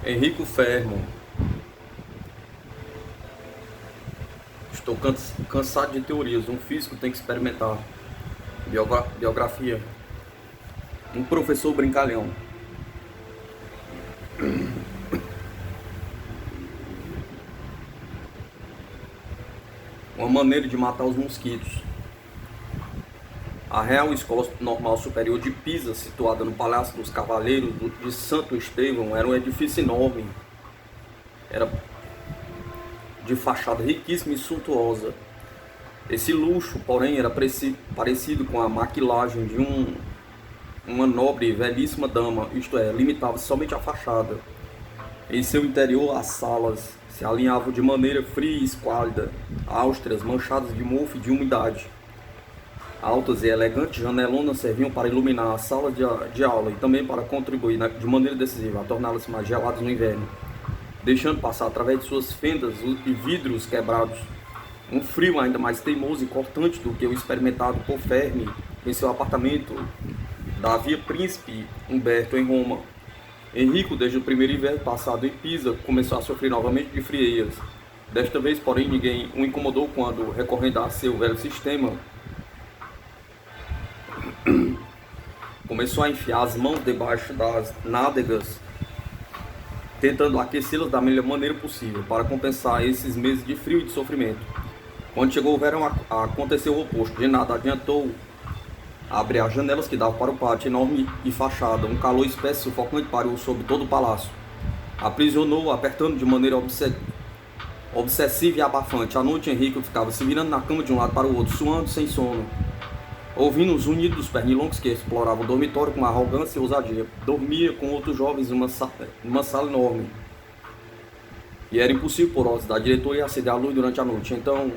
Henrico Fermo. Estou cansado de teorias. Um físico tem que experimentar. Biografia. Um professor brincalhão. Uma maneira de matar os mosquitos. A Real Escola Normal Superior de Pisa, situada no Palácio dos Cavaleiros de Santo Estevão, era um edifício enorme. Era de fachada riquíssima e suntuosa. Esse luxo, porém, era parecido com a maquilagem de uma nobre e velhíssima dama, isto é, limitava-se somente à fachada. Em seu interior, as salas se alinhavam de maneira fria e esquálida, austras, manchadas de mofo e de umidade. Altas e elegantes janelonas serviam para iluminar as salas de aula e também para contribuir de maneira decisiva a torná-las mais geladas no inverno, deixando passar através de suas fendas e vidros quebrados um frio ainda mais teimoso e cortante do que o experimentado por Fermi em seu apartamento da Via Príncipe Umberto em Roma. Henrico, desde o primeiro inverno passado em Pisa, começou a sofrer novamente de frieiras. Desta vez, porém, ninguém o incomodou quando, recorrendo a seu velho sistema, começou a enfiar as mãos debaixo das nádegas, tentando aquecê-las da melhor maneira possível, para compensar esses meses de frio e de sofrimento. Quando chegou o verão, aconteceu o oposto. De nada adiantou abrir as janelas que davam para o pátio enorme e fachada. Um calor espesso e sufocante parou sobre todo o palácio. Aprisionou-o, apertando de maneira obsessiva e abafante. À noite, Henrique ficava se virando na cama de um lado para o outro, suando sem sono, ouvindo os unidos dos pernilongos que exploravam o dormitório com arrogância e ousadia. Dormia com outros jovens em uma sala enorme. E era impossível por ordens da diretoria acender a luz durante a noite. Então,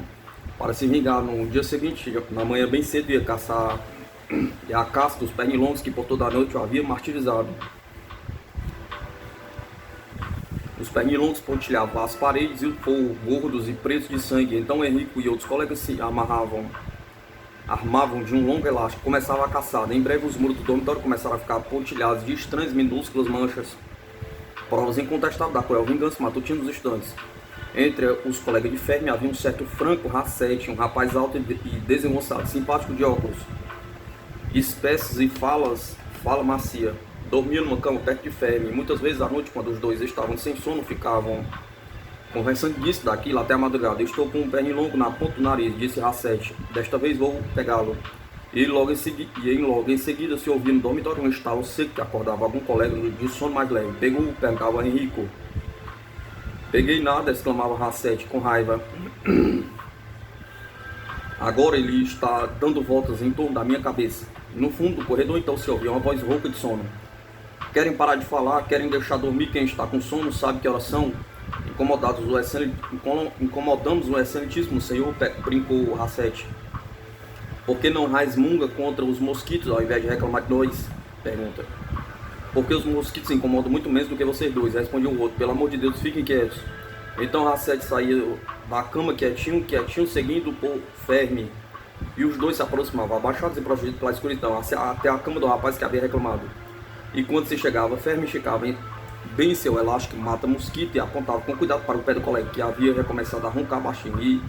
para se vingar, no dia seguinte, na manhã bem cedo, ia caçar a caça dos pernilongos que por toda a noite o havia martirizado. Os pernilongos pontilhavam as paredes e o povo, gordos e pretos de sangue. Então Henrique e outros colegas se armavam de um longo elástico, começavam a caçada. Em breve os muros do dormitório começaram a ficar pontilhados de estranhas minúsculas manchas, provas incontestáveis da cruel vingança matutina dos estudantes. Entre os colegas de Fermi havia um certo Franco Rassetti, um rapaz alto e desengonçado, simpático de óculos espessos e fala macia. Dormia numa cama perto de Fermi. Muitas vezes à noite, quando os dois estavam sem sono, ficavam conversando disso, daquilo, até a madrugada. Estou com um pernilongo na ponta do nariz, disse Rassetti. Desta vez vou pegá-lo. E logo em seguida se ouvia no dormitório um estalo seco que acordava algum colega de sono mais leve. Perguntava Henrico. Peguei nada, exclamava Rassetti com raiva. Agora ele está dando voltas em torno da minha cabeça. No fundo do corredor então se ouvia uma voz rouca de sono. Querem parar de falar, querem deixar dormir quem está com sono, sabe que horas são? Incomodamos o excelentíssimo senhor, brincou Rassetti. Por que não resmunga contra os mosquitos ao invés de reclamar de nós? Pergunta. Porque os mosquitos incomodam muito menos do que vocês dois, respondeu o outro. Pelo amor de Deus, fiquem quietos. Então Rassetti saía da cama quietinho, seguindo por Fermi. E os dois se aproximavam, abaixados e protegidos pela escuridão, até a cama do rapaz que havia reclamado. E quando se chegava, Fermi chegava bem em seu elástico mata-mosquito e apontava com cuidado para o pé do colega, que havia recomeçado a roncar baixinho. E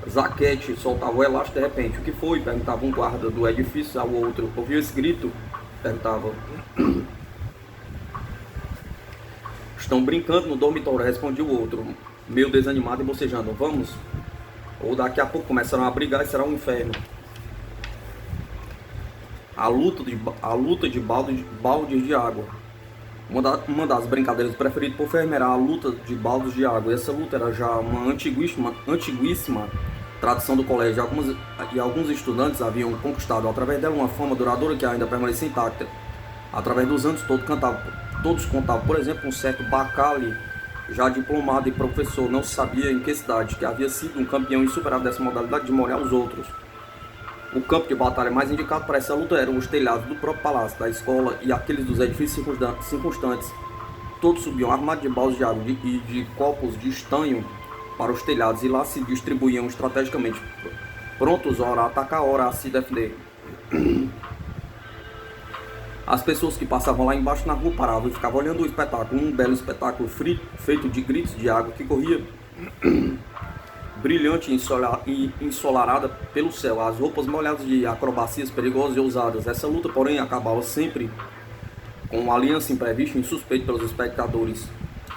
Zaquete soltava o elástico de repente. O que foi? Perguntava um guarda do edifício ao outro. Ouviu esse grito? Perguntava. Estão brincando no dormitório, respondia o outro, meio desanimado e bocejando. Vamos? Ou daqui a pouco começarão a brigar e será um inferno. A luta de baldes de água. Uma das brincadeiras preferidas por Fermi era a luta de baldes de água. Essa luta era já uma antiguíssima tradição do colégio. Alguns estudantes haviam conquistado através dela uma fama duradoura que ainda permanecia intacta. Através dos anos todos contavam, por exemplo, um certo Bacali, já diplomado e professor, não se sabia em que cidade, que havia sido um campeão insuperável dessa modalidade de molhar os outros. O campo de batalha mais indicado para essa luta eram os telhados do próprio palácio, da escola e aqueles dos edifícios circunstantes. Todos subiam armados de baldes de água e de copos de estanho para os telhados e lá se distribuíam estrategicamente, prontos ora a atacar, ora a se defender. As pessoas que passavam lá embaixo na rua paravam e ficavam olhando o espetáculo, um belo espetáculo feito de gritos de água que corria brilhante e ensolarada pelo céu, as roupas molhadas de acrobacias perigosas e ousadas. Essa luta, porém, acabava sempre com uma aliança imprevista e insuspeita pelos espectadores.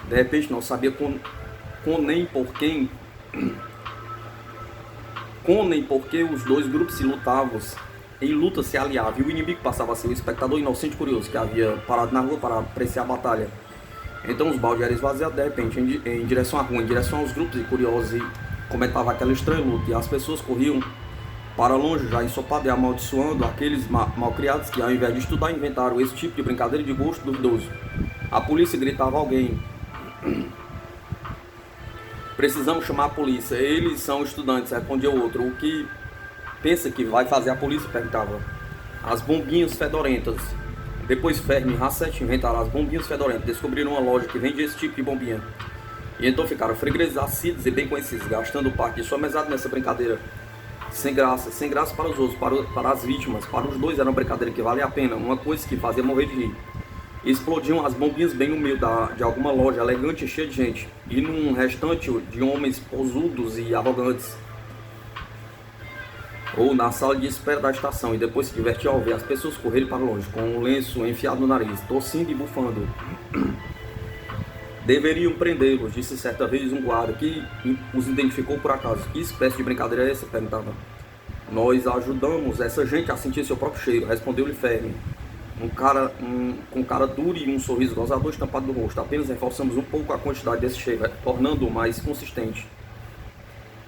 De repente, não sabia com nem por que os dois grupos se lutavam, em luta se aliavam, e o inimigo passava a ser o espectador inocente e curioso, que havia parado na rua para apreciar a batalha. Então os baldes eram esvaziados de repente em direção à rua, em direção aos grupos de curiosos, e comentava aquela estranha luta, e as pessoas corriam para longe, já ensopados e amaldiçoando aqueles malcriados que, ao invés de estudar, inventaram esse tipo de brincadeira de gosto duvidoso. A polícia gritava a alguém: precisamos chamar a polícia. Eles são estudantes, respondia o outro. O que pensa que vai fazer a polícia? Perguntava. As bombinhas fedorentas. Depois Fermi e Rasset inventaram as bombinhas fedorentas. Descobriram uma loja que vende esse tipo de bombinha. E então ficaram fregueses assíduos e bem conhecidos, gastando parte de sua mesada nessa brincadeira. Sem graça para os outros, para as vítimas. Para os dois era uma brincadeira que valia a pena, uma coisa que fazia morrer de rir. Explodiam as bombinhas bem no meio de alguma loja elegante e cheia de gente, e num restante de homens posudos e arrogantes, ou na sala de espera da estação, e depois se divertia ao ver as pessoas correrem para longe, com um lenço enfiado no nariz, tossindo e bufando. Deveriam prendê-los, disse certa vez um guarda, que os identificou por acaso. Que espécie de brincadeira é essa? Perguntava. Nós ajudamos essa gente a sentir seu próprio cheiro, respondeu-lhe Fermi, com cara duro e um sorriso gozador estampado no rosto. Apenas reforçamos um pouco a quantidade desse cheiro, tornando-o mais consistente.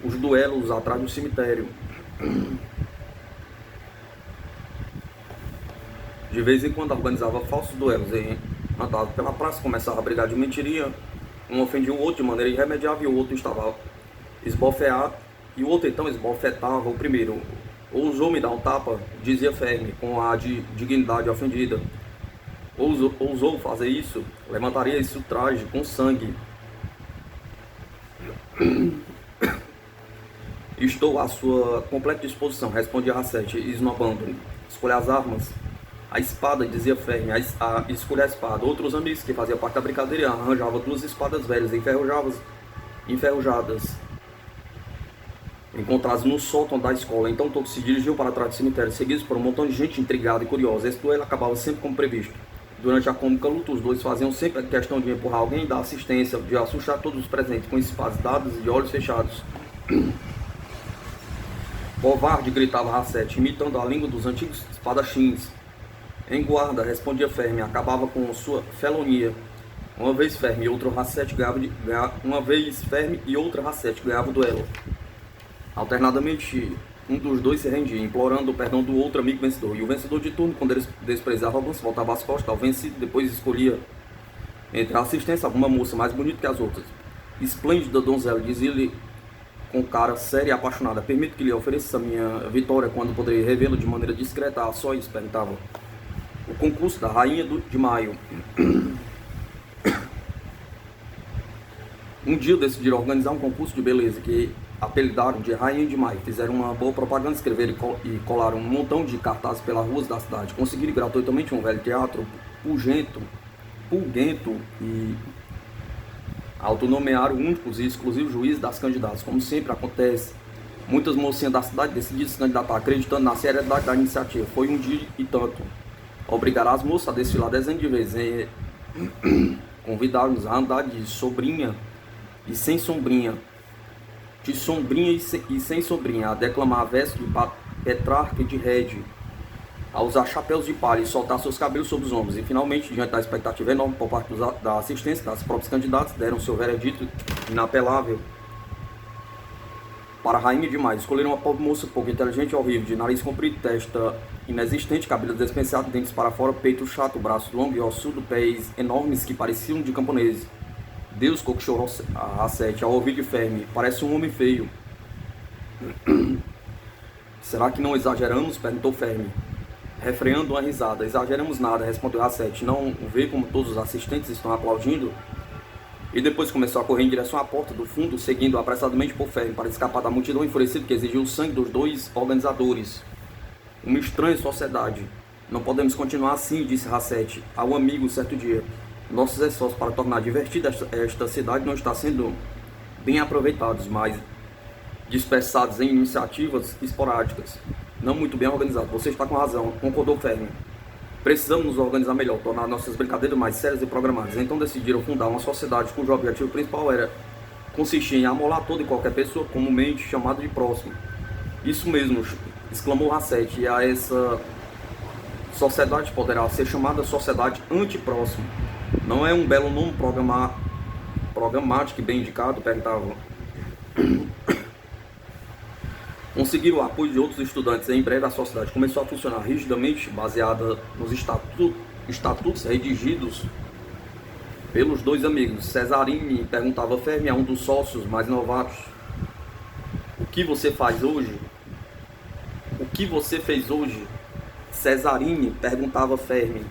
Os duelos atrás do cemitério. De vez em quando organizava falsos duelos e andava pela praça, começava a brigar de mentiria. Um ofendia o outro de maneira irremediável e o outro estava esbofeado, e o outro então esbofetava o primeiro. Ousou me dar um tapa, dizia Fermi, com a dignidade ofendida. Ousou fazer isso? Levantaria esse traje com sangue. Estou à sua completa disposição, respondia Rasset, esnobando. Escolha as armas. A espada, dizia Fermi, escolha a espada. Outros amigos que faziam parte da brincadeira arranjavam duas espadas velhas, enferrujadas, encontradas no sótão da escola. Então todos se dirigiam para trás do cemitério, seguidos por um montão de gente intrigada e curiosa. Esse duelo acabava sempre como previsto. Durante a cômica luta, os dois faziam sempre a questão de empurrar alguém e dar assistência, de assustar todos os presentes com espadas dadas e de olhos fechados. Covarde, gritava Rasset, imitando a língua dos antigos espadachins. Em guarda, respondia Fermi, acabava com sua felonia. Uma vez Fermi e outra Rasset ganhavam o duelo. Alternadamente, um dos dois se rendia, implorando o perdão do outro amigo vencedor. E o vencedor de turno, quando ele desprezava alguns, voltava as costas ao vencido, depois escolhia entre a assistência alguma moça mais bonita que as outras. Esplêndida donzela, dizia-lhe com cara séria e apaixonada: permito que lhe ofereça a minha vitória quando poderei revê-lo de maneira discreta. Ah, só isso, perguntava. O concurso da Rainha de Maio. Um dia decidiram organizar um concurso de beleza que apelidaram de Rainha de Maio. Fizeram uma boa propaganda, escreveram e colaram um montão de cartazes pelas ruas da cidade. Conseguiram gratuitamente um velho teatro pulguento e autonomearam únicos e exclusivos juízes das candidatas. Como sempre acontece, muitas mocinhas da cidade decidiram se candidatar, acreditando na seriedade da iniciativa. Foi um dia e tanto. Obrigará as moças a desfilar dezenas de vezes. Convidaram-nos a andar de sobrinha e sem sombrinha, de sombrinha e sem sombrinha, a declamar versos de Petrarca e de Rede, a usar chapéus de palha e soltar seus cabelos sobre os ombros. E finalmente, diante da expectativa enorme por parte da assistência, das próprios candidatos, deram seu veredito inapelável para a Rainha de Maio. Escolheram uma pobre moça pouco inteligente e horrível, de nariz comprido, testa inexistente, cabelos despenseados, dentes para fora, peito chato, braços longos e ossudo, pés enormes que pareciam de camponeses. Deus, cochichou Rasset ao ouvir de Fermi, parece um homem feio. Será que não exageramos? Perguntou Fermi, refreando uma risada. Exageramos nada, respondeu Rasset. Não vê como todos os assistentes estão aplaudindo? E depois começou a correr em direção à porta do fundo, seguindo apressadamente por Fermi, para escapar da multidão enfurecida que exigiu o sangue dos dois organizadores. Uma estranha sociedade. Não podemos continuar assim, disse Racete ao amigo certo dia. Nossos esforços para tornar divertida esta cidade não estão sendo bem aproveitados, mas dispersados em iniciativas esporádicas, não muito bem organizados. Você está com razão, concordou Fermi. Precisamos nos organizar melhor, tornar nossas brincadeiras mais sérias e programadas. Então decidiram fundar uma sociedade cujo objetivo principal consistia em amolar toda e qualquer pessoa comumente chamada de próximo. Isso mesmo, exclamou Racete, e a essa sociedade poderá ser chamada sociedade antipróximo. Não é um belo nome programático bem indicado? Perguntava. Conseguiram o apoio de outros estudantes. Em breve a sociedade começou a funcionar rigidamente, baseada nos estatutos redigidos pelos dois amigos. Cesarini perguntava Fermi a um dos sócios mais novatos: o que você faz hoje? O que você fez hoje? Cesarini perguntava Fermi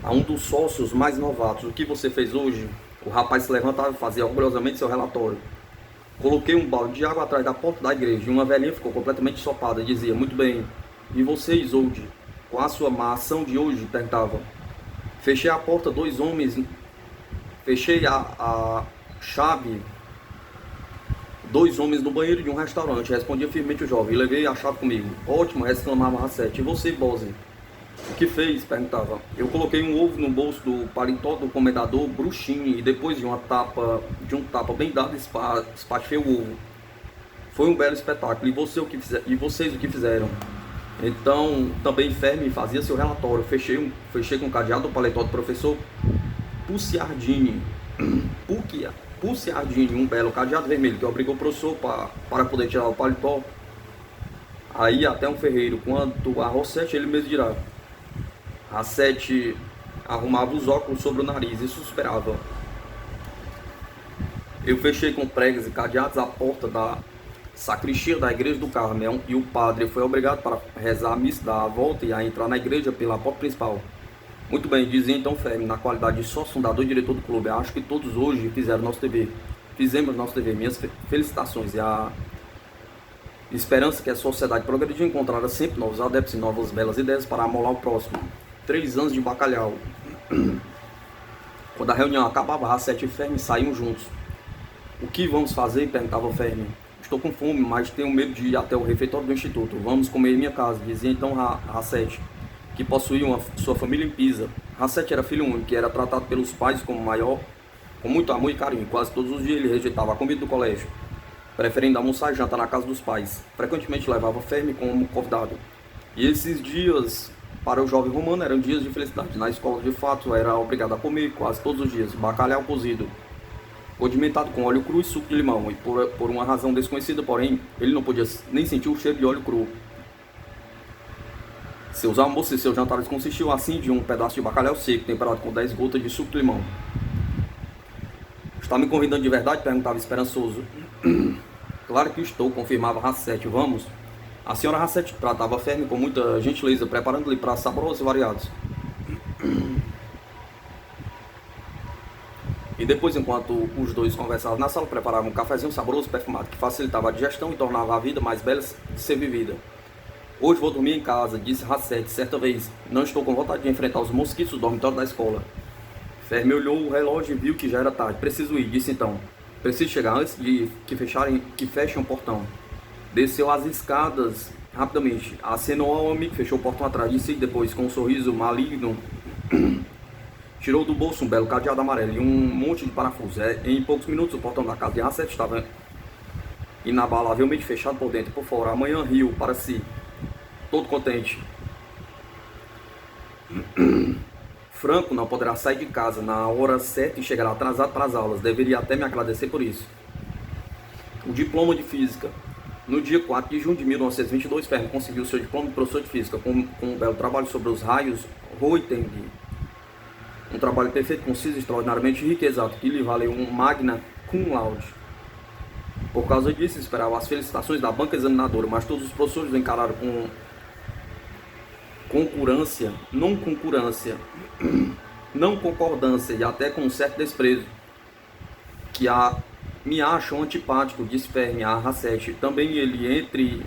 a um dos sócios mais novatos: o que você fez hoje? O rapaz se levantava e fazia orgulhosamente seu relatório. Coloquei um balde de água atrás da porta da igreja e uma velhinha ficou completamente ensopada e dizia: muito bem, e você, Isolde, com a sua má ação de hoje? Perguntava. Fechei a porta, dois homens, fechei a chave, dois homens no banheiro de um restaurante, respondia firmemente o jovem, e levei a chave comigo. Ótimo, exclamava Racete. E você, Bose? O que fez? Perguntava. Eu coloquei um ovo no bolso do paletó do comendador Bruchini e depois de um tapa bem dado, espachei o ovo. Foi um belo espetáculo. E vocês o que fizeram? Então, também Fermi fazia seu relatório. Fechei com o cadeado do paletó do professor Pucciardini. Pucciardini, um belo cadeado vermelho que obrigou o professor para poder tirar o paletó. Aí até um ferreiro. Quanto a Rossetti, ele mesmo dirá. Racete arrumava os óculos sobre o nariz e suspirava. Eu fechei com pregas e cadeados a porta da sacristia da igreja do Carmel e o padre foi obrigado para rezar a missa da volta e a entrar na igreja pela porta principal. Muito bem, dizia então Fermi, na qualidade de sócio fundador e diretor do clube. Acho que todos hoje fizeram nosso dever. Fizemos nosso dever. Minhas felicitações e a esperança que a sociedade progrediu encontrara sempre novos adeptos e novas belas ideias para amolar o próximo. 3 anos de bacalhau. Quando a reunião acabava, Racete e Fermi saíam juntos. O que vamos fazer? Perguntava Fermi. Estou com fome, mas tenho medo de ir até o refeitório do instituto. Vamos comer em minha casa, dizia então Racete, que possuía sua família em Pisa. Racete era filho único, que era tratado pelos pais com muito amor e carinho. Quase todos os dias ele rejeitava a comida do colégio, preferindo almoçar e jantar na casa dos pais. Frequentemente levava Fermi como convidado. E esses dias, para o jovem romano, eram dias de felicidade. Na escola, de fato, era obrigado a comer quase todos os dias bacalhau cozido, condimentado com óleo cru e suco de limão. E por uma razão desconhecida, porém, ele não podia nem sentir o cheiro de óleo cru. Seus almoços e seus jantares consistiam assim de um pedaço de bacalhau seco, temperado com 10 gotas de suco de limão. Está me convidando de verdade? Perguntava esperançoso. Claro que estou, confirmava Racete. Vamos? A senhora Racete tratava Fermi com muita gentileza, preparando-lhe pratos saborosos e variados. E depois, enquanto os dois conversavam na sala, preparavam um cafezinho saboroso e perfumado, que facilitava a digestão e tornava a vida mais bela de ser vivida. Hoje vou dormir em casa, disse Racete certa vez. Não estou com vontade de enfrentar os mosquitos do dormitório da escola. Fermi olhou o relógio e viu que já era tarde. Preciso ir, disse então. Preciso chegar antes de que fechem o portão. Desceu as escadas rapidamente. Acenou ao amigo, fechou o portão atrás de si e depois, com um sorriso maligno, tirou do bolso um belo cadeado amarelo e um monte de parafusos. Em poucos minutos o portão da casa de Racete estava inabalavelmente fechado por dentro e por fora. Amanhã riu para si, todo contente. Franco não poderá sair de casa na hora certa e chegará atrasado para as aulas. Deveria até me agradecer por isso. O diploma de física. No dia 4 de junho de 1922, Fermi conseguiu seu diploma de professor de física com um belo trabalho sobre os raios Röntgen. Um trabalho perfeito, conciso, extraordinariamente rico e exato, que lhe valeu um magna cum laude. Por causa disso, esperava as felicitações da banca examinadora, mas todos os professores o encararam com não concordância e até com um certo desprezo, me acham antipático, disse Fermi a Racete. Também ele, entre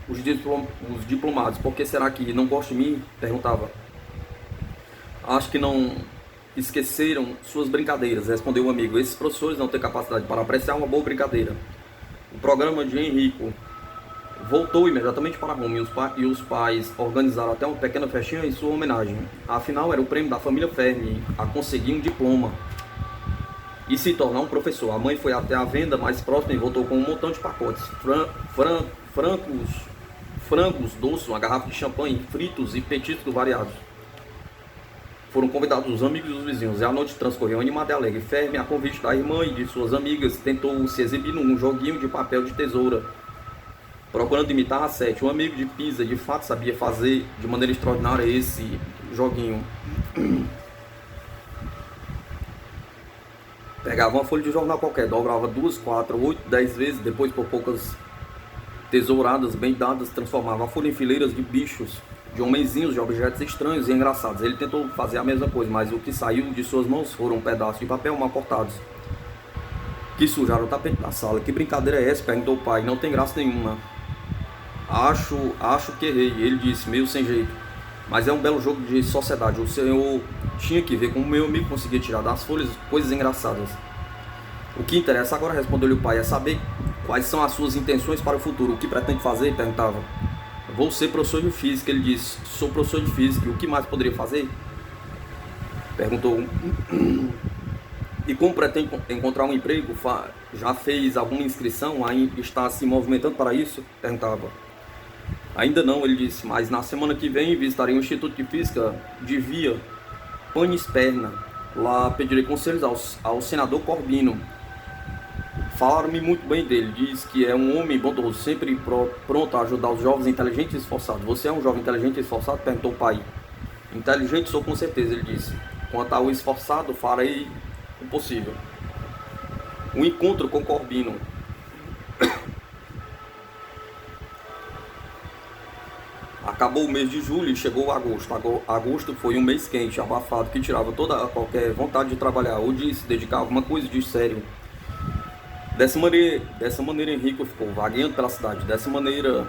os diplomados, por que será que não gosta de mim? Perguntava. Acho que não esqueceram suas brincadeiras, respondeu o amigo. Esses professores não têm capacidade para apreciar uma boa brincadeira. O programa de Henrico voltou imediatamente para Roma e os pais organizaram até uma pequena festinha em sua homenagem. Afinal, era o prêmio da família Fermi a conseguir um diploma e se tornar um professor. A mãe foi até a venda mais próxima e voltou com um montão de pacotes. Frangos doces, uma garrafa de champanhe, fritos e petiscos variados. Foram convidados os amigos e os vizinhos, e a noite transcorreu animada e alegre. Fermi, a convite da irmã e de suas amigas, tentou se exibir num joguinho de papel de tesoura, procurando imitar a Sete. Um amigo de Pisa, de fato, sabia fazer de maneira extraordinária esse joguinho. Pegava uma folha de jornal qualquer, dobrava 2, 4, 8, 10 vezes, depois por poucas tesouradas bem dadas, transformava a folha em fileiras de bichos, de homenzinhos, de objetos estranhos e engraçados. Ele tentou fazer a mesma coisa, mas o que saiu de suas mãos foram pedaços de papel mal cortados, que sujaram o tapete da sala. Que brincadeira é essa? Perguntou o pai. Não tem graça nenhuma. Acho que errei, ele disse, meio sem jeito. Mas é um belo jogo de sociedade. O senhor tinha que ver como meu amigo conseguia tirar das folhas coisas engraçadas. O que interessa agora, respondeu-lhe o pai, é saber quais são as suas intenções para o futuro. O que pretende fazer? Perguntava. Vou ser professor de física, ele disse. Sou professor de física. E o que mais poderia fazer? Perguntou. E como pretende encontrar um emprego? Já fez alguma inscrição? Ainda está se movimentando para isso? Perguntava. Ainda não, ele disse, mas na semana que vem visitarei o Instituto de Física de Via Panisperna. Lá pedirei conselhos ao senador Corbino. Falaram-me muito bem dele, diz que é um homem bondoso, sempre pronto a ajudar os jovens inteligentes e esforçados. Você é um jovem inteligente e esforçado? Perguntou o pai. Inteligente sou com certeza, ele disse. Quanto ao esforçado, farei o possível. O encontro com Corbino. Acabou o mês de julho e chegou agosto. Agosto foi um mês quente, abafado, que tirava toda qualquer vontade de trabalhar ou de se dedicar a alguma coisa de sério. Dessa maneira, Henrico ficou vagueando pela cidade. Dessa maneira,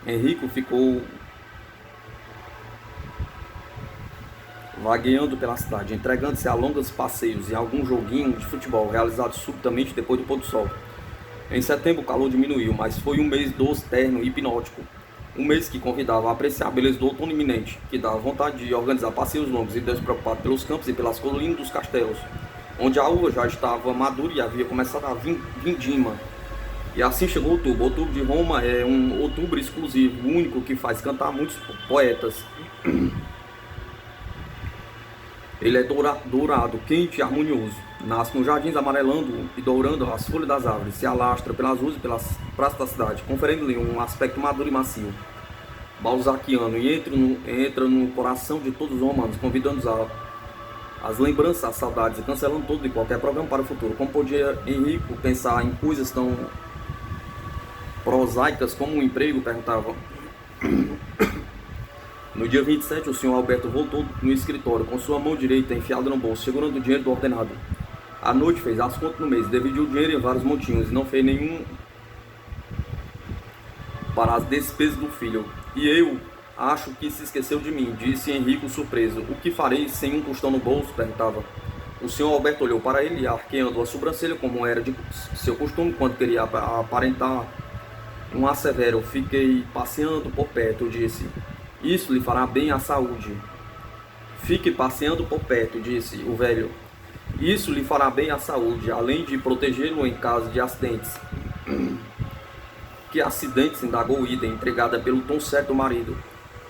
Henrico ficou vagueando pela cidade, entregando-se a longos passeios e algum joguinho de futebol realizado subitamente depois do pôr do sol. Em setembro o calor diminuiu, mas foi um mês doce, terno e hipnótico. Um mês que convidava a apreciar a beleza do outono iminente, que dava vontade de organizar passeios longos e despreocupado pelos campos e pelas colinas dos castelos, onde a uva já estava madura e havia começado a vindima. E assim chegou outubro. Outubro de Roma é um outubro exclusivo, único, que faz cantar muitos poetas. Ele é dourado, quente e harmonioso. Nasce nos jardins amarelando e dourando as folhas das árvores. Se alastra pelas ruas e pelas praças da cidade, conferindo-lhe um aspecto maduro e macio, balzaquiano, e entra no coração de todos os romanos, convidando-os às lembranças, às saudades, e cancelando todo e qualquer programa para o futuro. Como podia Henrico pensar em coisas tão prosaicas como um emprego? Perguntava. No dia 27, o senhor Alberto voltou no escritório, com sua mão direita enfiada no bolso, segurando o dinheiro do ordenado. À noite fez as contas no mês, dividiu o dinheiro em vários montinhos e não fez nenhum para as despesas do filho. E eu acho que se esqueceu de mim, disse Henrico surpreso. O que farei sem um tostão no bolso? Perguntava. O senhor Alberto olhou para ele, arqueando a sobrancelha, como era de seu costume quando queria aparentar um ar severo. Fiquei passeando por perto, disse. Isso lhe fará bem à saúde. Fique passeando por perto, disse o velho. Isso lhe fará bem à saúde, além de protegê-lo em caso de acidentes. Que acidentes? Indagou o Ida, entregada pelo tom certo do marido.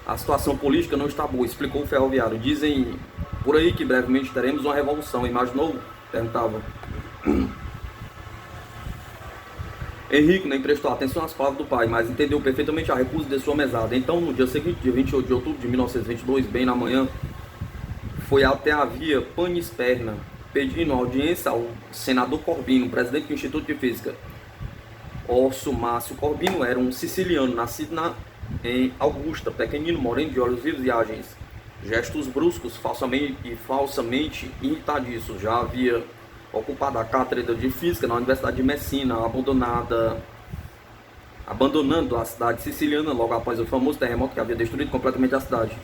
A situação política não está boa, explicou o ferroviário. Dizem por aí que brevemente teremos uma revolução. Imaginou? Perguntava. Henrico nem prestou atenção às palavras do pai, mas entendeu perfeitamente a recusa de sua mesada. Então, no dia seguinte, dia 28 de outubro de 1922, bem na manhã, foi até a via Panisperna, pedindo audiência ao senador Corbino, presidente do Instituto de Física. Orso Márcio Corbino era um siciliano, nascido em Augusta, pequenino, moreno, de olhos vivos e ágeis. Gestos bruscos, falsamente irritadiços. Já havia ocupado a cátedra de Física na Universidade de Messina, abandonada abandonando a cidade siciliana logo após o famoso terremoto que havia destruído completamente a cidade.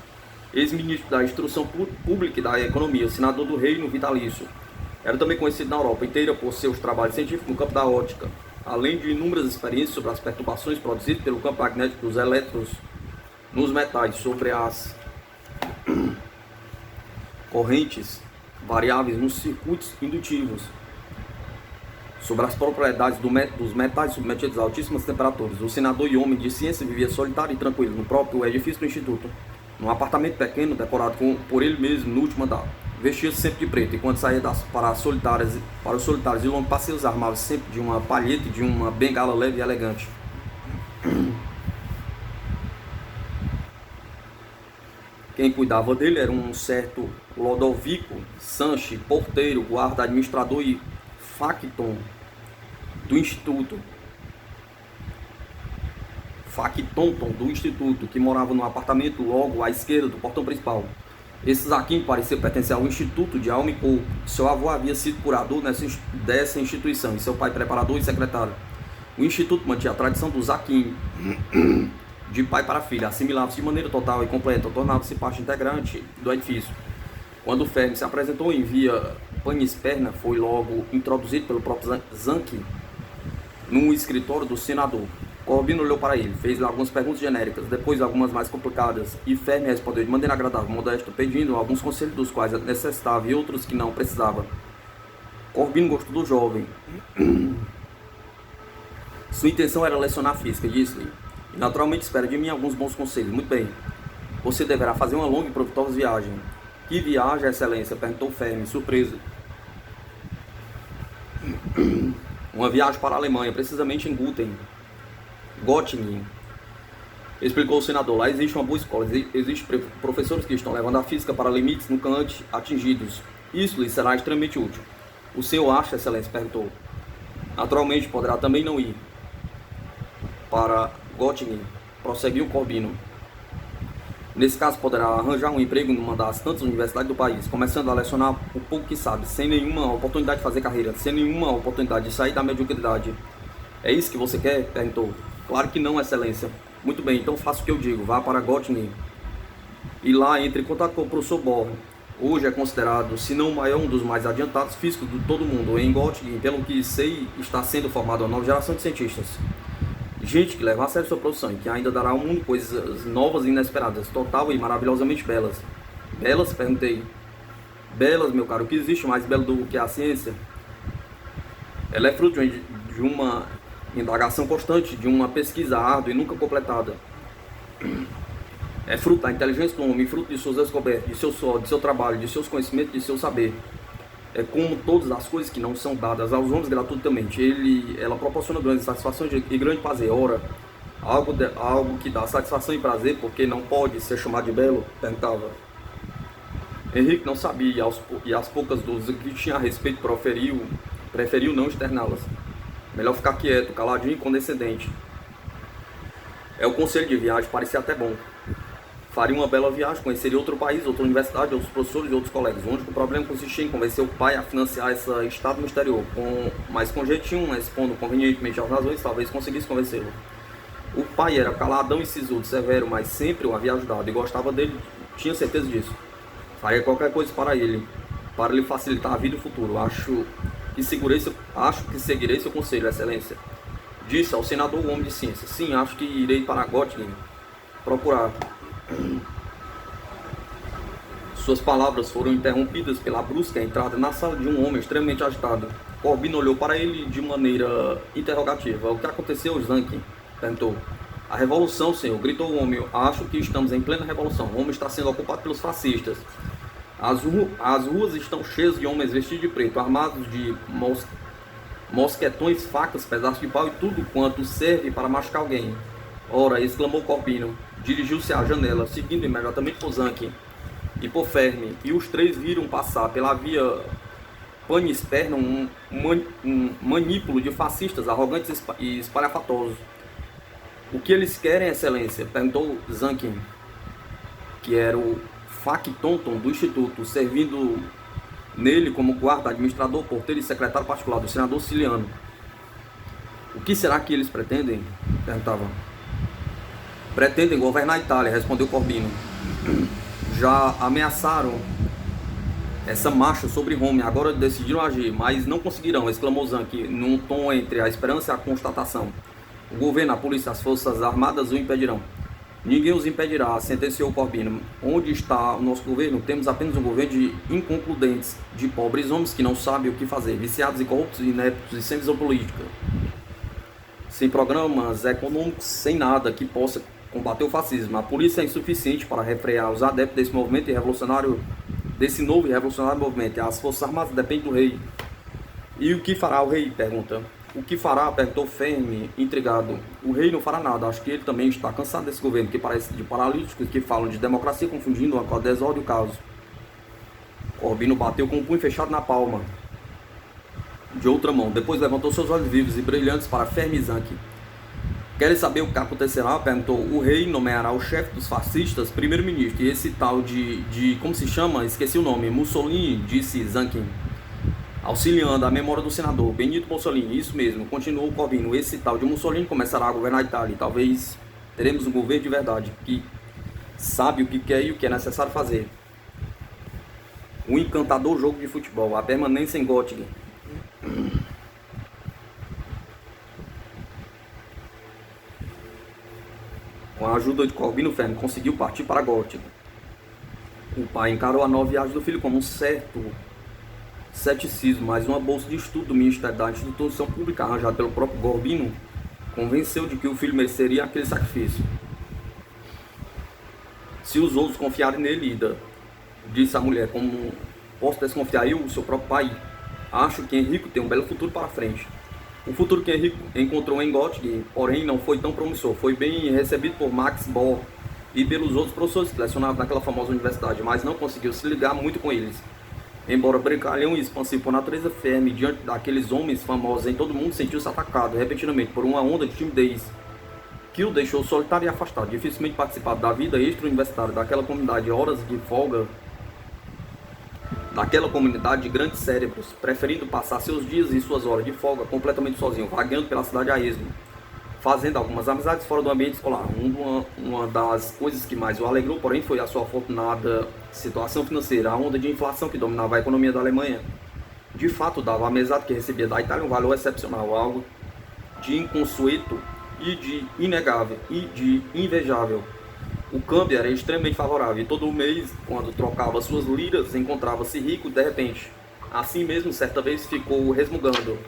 Ex-ministro da Instrução Pública e da Economia, senador do Reino Vitalício. Era também conhecido na Europa inteira por seus trabalhos científicos no campo da óptica, além de inúmeras experiências sobre as perturbações produzidas pelo campo magnético dos elétrons nos metais, sobre as correntes variáveis nos circuitos indutivos, sobre as propriedades dos metais submetidos a altíssimas temperaturas. O senador e homem de ciência vivia solitário e tranquilo no próprio edifício do Instituto, num apartamento pequeno decorado por ele mesmo no último andar. Vestia-se sempre de preto e quando saía para os solitários e longos passeios armava-se sempre de uma palheta e de uma bengala leve e elegante. Quem cuidava dele era um certo Lodovico Sanchi, porteiro, guarda, administrador e facton do Instituto. Factonton do Instituto, que morava no apartamento logo à esquerda do portão principal. Esse Zaquim parecia pertencer ao Instituto de Alma e Corpo. Seu avô havia sido curador dessa instituição e seu pai preparador e secretário. O Instituto mantinha a tradição do Zaquim, de pai para filho, assimilava-se de maneira total e completa, tornava-se parte integrante do edifício. Quando Fermi se apresentou em via Panisperna, foi logo introduzido pelo próprio Zaquim no escritório do senador. Corbino olhou para ele, fez-lhe algumas perguntas genéricas, depois algumas mais complicadas, e Fermi respondeu de maneira agradável, modesta, pedindo alguns conselhos dos quais necessitava e outros que não precisava. Corbino gostou do jovem. Sua intenção era lecionar física, disse-lhe, e naturalmente espera de mim alguns bons conselhos. Muito bem. Você deverá fazer uma longa e proveitosa viagem. Que viagem, excelência? Perguntou Fermi, surpreso. Uma viagem para a Alemanha, precisamente em Göttingen, explicou o senador. Lá existe uma boa escola, existem professores que estão levando a física para limites nunca antes atingidos. Isso lhe será extremamente útil. O senhor acha, excelência? Perguntou. Naturalmente, poderá também não ir para Göttingen, prosseguiu Corbino. Nesse caso, poderá arranjar um emprego numa das tantas universidades do país, começando a lecionar o pouco que sabe, sem nenhuma oportunidade de fazer carreira, sem nenhuma oportunidade de sair da mediocridade. É isso que você quer? Perguntou. Claro que não, excelência. Muito bem, então faça o que eu digo, vá para Göttingen e lá entre em contato com o professor Bohr. Hoje é considerado, se não o maior, um dos mais adiantados físicos de todo mundo. Em Göttingen, pelo que sei, está sendo formada uma nova geração de cientistas. Gente que leva a sério sua profissão e que ainda dará ao mundo coisas novas e inesperadas, total e maravilhosamente belas. Belas? Perguntei. Belas, meu caro, o que existe mais belo do que a ciência? Ela é fruto de uma indagação constante, de uma pesquisa árdua e nunca completada. É fruto da inteligência do homem, fruto de suas descobertas, de seu suor, de seu trabalho, de seus conhecimentos, de seu saber. É como todas as coisas que não são dadas aos homens gratuitamente. Ela proporciona grandes satisfações e grande prazer. Ora, algo que dá satisfação e prazer, porque não pode ser chamado de belo? Perguntava. Henrique não sabia e as poucas dúvidas que tinha a respeito preferiu não externá-las. Melhor ficar quieto, caladinho e condescendente. O conselho de viagem parecia até bom. Faria uma bela viagem, conheceria outro país, outra universidade, outros professores e outros colegas. O único problema consistia em convencer o pai a financiar essa estada no exterior. Mas com jeitinho, expondo convenientemente as razões, talvez conseguisse convencê-lo. O pai era caladão e sisudo, severo, mas sempre o havia ajudado e gostava dele, tinha certeza disso. Faria qualquer coisa para ele, para lhe facilitar a vida e o futuro. Acho que seguirei seu conselho, excelência. Disse ao senador o homem de ciência. Sim, acho que irei para Göttingen procurar. Suas palavras foram interrompidas pela brusca entrada na sala de um homem extremamente agitado. Corbino olhou para ele de maneira interrogativa. O que aconteceu, Zaquim? Perguntou. A revolução, senhor, gritou o homem. Acho que estamos em plena revolução. O homem está sendo ocupado pelos fascistas. As ruas estão cheias de homens vestidos de preto, armados de mosquetões, facas, pedaços de pau e tudo quanto serve para machucar alguém. Ora, exclamou Corbino. Dirigiu-se à janela, seguindo imediatamente por Zaquim e por Fermi, e os três viram passar pela via Panisperna um manípulo de fascistas arrogantes e espalhafatosos. O que eles querem, excelência? Perguntou Zaquim, que era o factonton do Instituto, servindo nele como guarda, administrador, porteiro e secretário particular do senador siciliano. O que será que eles pretendem? Perguntava. Pretendem governar a Itália, respondeu Corbino. Já ameaçaram essa marcha sobre Roma, agora decidiram agir, mas não conseguirão, exclamou Zanchi, num tom entre a esperança e a constatação. O governo, a polícia, as forças armadas o impedirão. Ninguém os impedirá, sentenciou Corbino. Onde está o nosso governo? Temos apenas um governo de inconcludentes, de pobres homens que não sabem o que fazer, viciados e corruptos, ineptos e sem visão política. Sem programas econômicos, sem nada que possa combater o fascismo. A polícia é insuficiente para refrear os adeptos desse movimento revolucionário, desse novo e revolucionário movimento. As forças armadas dependem do rei. E o que fará o rei? Pergunta. O que fará? Perguntou Fermi, intrigado. O rei não fará nada. Acho que ele também está cansado desse governo que parece de paralíticos que falam de democracia confundindo-a com a desordem e o caos. Corbino bateu com o punho fechado na palma de outra mão. Depois levantou seus olhos vivos e brilhantes para Fermi e Zanchi. Querem saber o que acontecerá? Perguntou. O rei nomeará o chefe dos fascistas primeiro-ministro. E esse tal de como se chama? Esqueci o nome. Mussolini, disse Zanchi, auxiliando a memória do senador Benito Mussolini. Isso mesmo, continuou Corbino. Esse tal de Mussolini começará a governar a Itália. E talvez teremos um governo de verdade, que sabe o que quer e o que é necessário fazer. Um encantador jogo de futebol, a permanência em Göttingen. Com a ajuda de Corbino, Fermi conseguiu partir para Göttingen. O pai encarou a nova viagem do filho como um certo ceticismo, mas uma bolsa de estudo do Ministério da Instituição Pública, arranjada pelo próprio Corbino, convenceu de que o filho mereceria aquele sacrifício. Se os outros confiarem nele, Ida, disse a mulher, como posso desconfiar eu, o seu próprio pai? Acho que Henrico tem um belo futuro para frente. O futuro que Henrico encontrou em Göttingen, porém, não foi tão promissor. Foi bem recebido por Max Bohr e pelos outros professores que lecionavam naquela famosa universidade, mas não conseguiu se ligar muito com eles. Embora brincalhão e expansivo por natureza, Fermi, diante daqueles homens famosos em todo mundo, sentiu-se atacado repentinamente por uma onda de timidez que o deixou solitário e afastado. Dificilmente participado da vida extra-universitária daquela comunidade de horas de folga, daquela comunidade de grandes cérebros, preferindo passar seus dias e suas horas de folga completamente sozinho, vagueando pela cidade a esmo, fazendo algumas amizades fora do ambiente escolar. Uma das coisas que mais o alegrou, porém, foi a sua afortunada situação financeira. A onda de inflação que dominava a economia da Alemanha, de fato, dava à mesada que recebia da Itália um valor excepcional, algo de inconsueto e de inegável e de invejável. O câmbio era extremamente favorável e todo mês, quando trocava suas liras, encontrava-se rico de repente. Assim mesmo, certa vez ficou resmungando.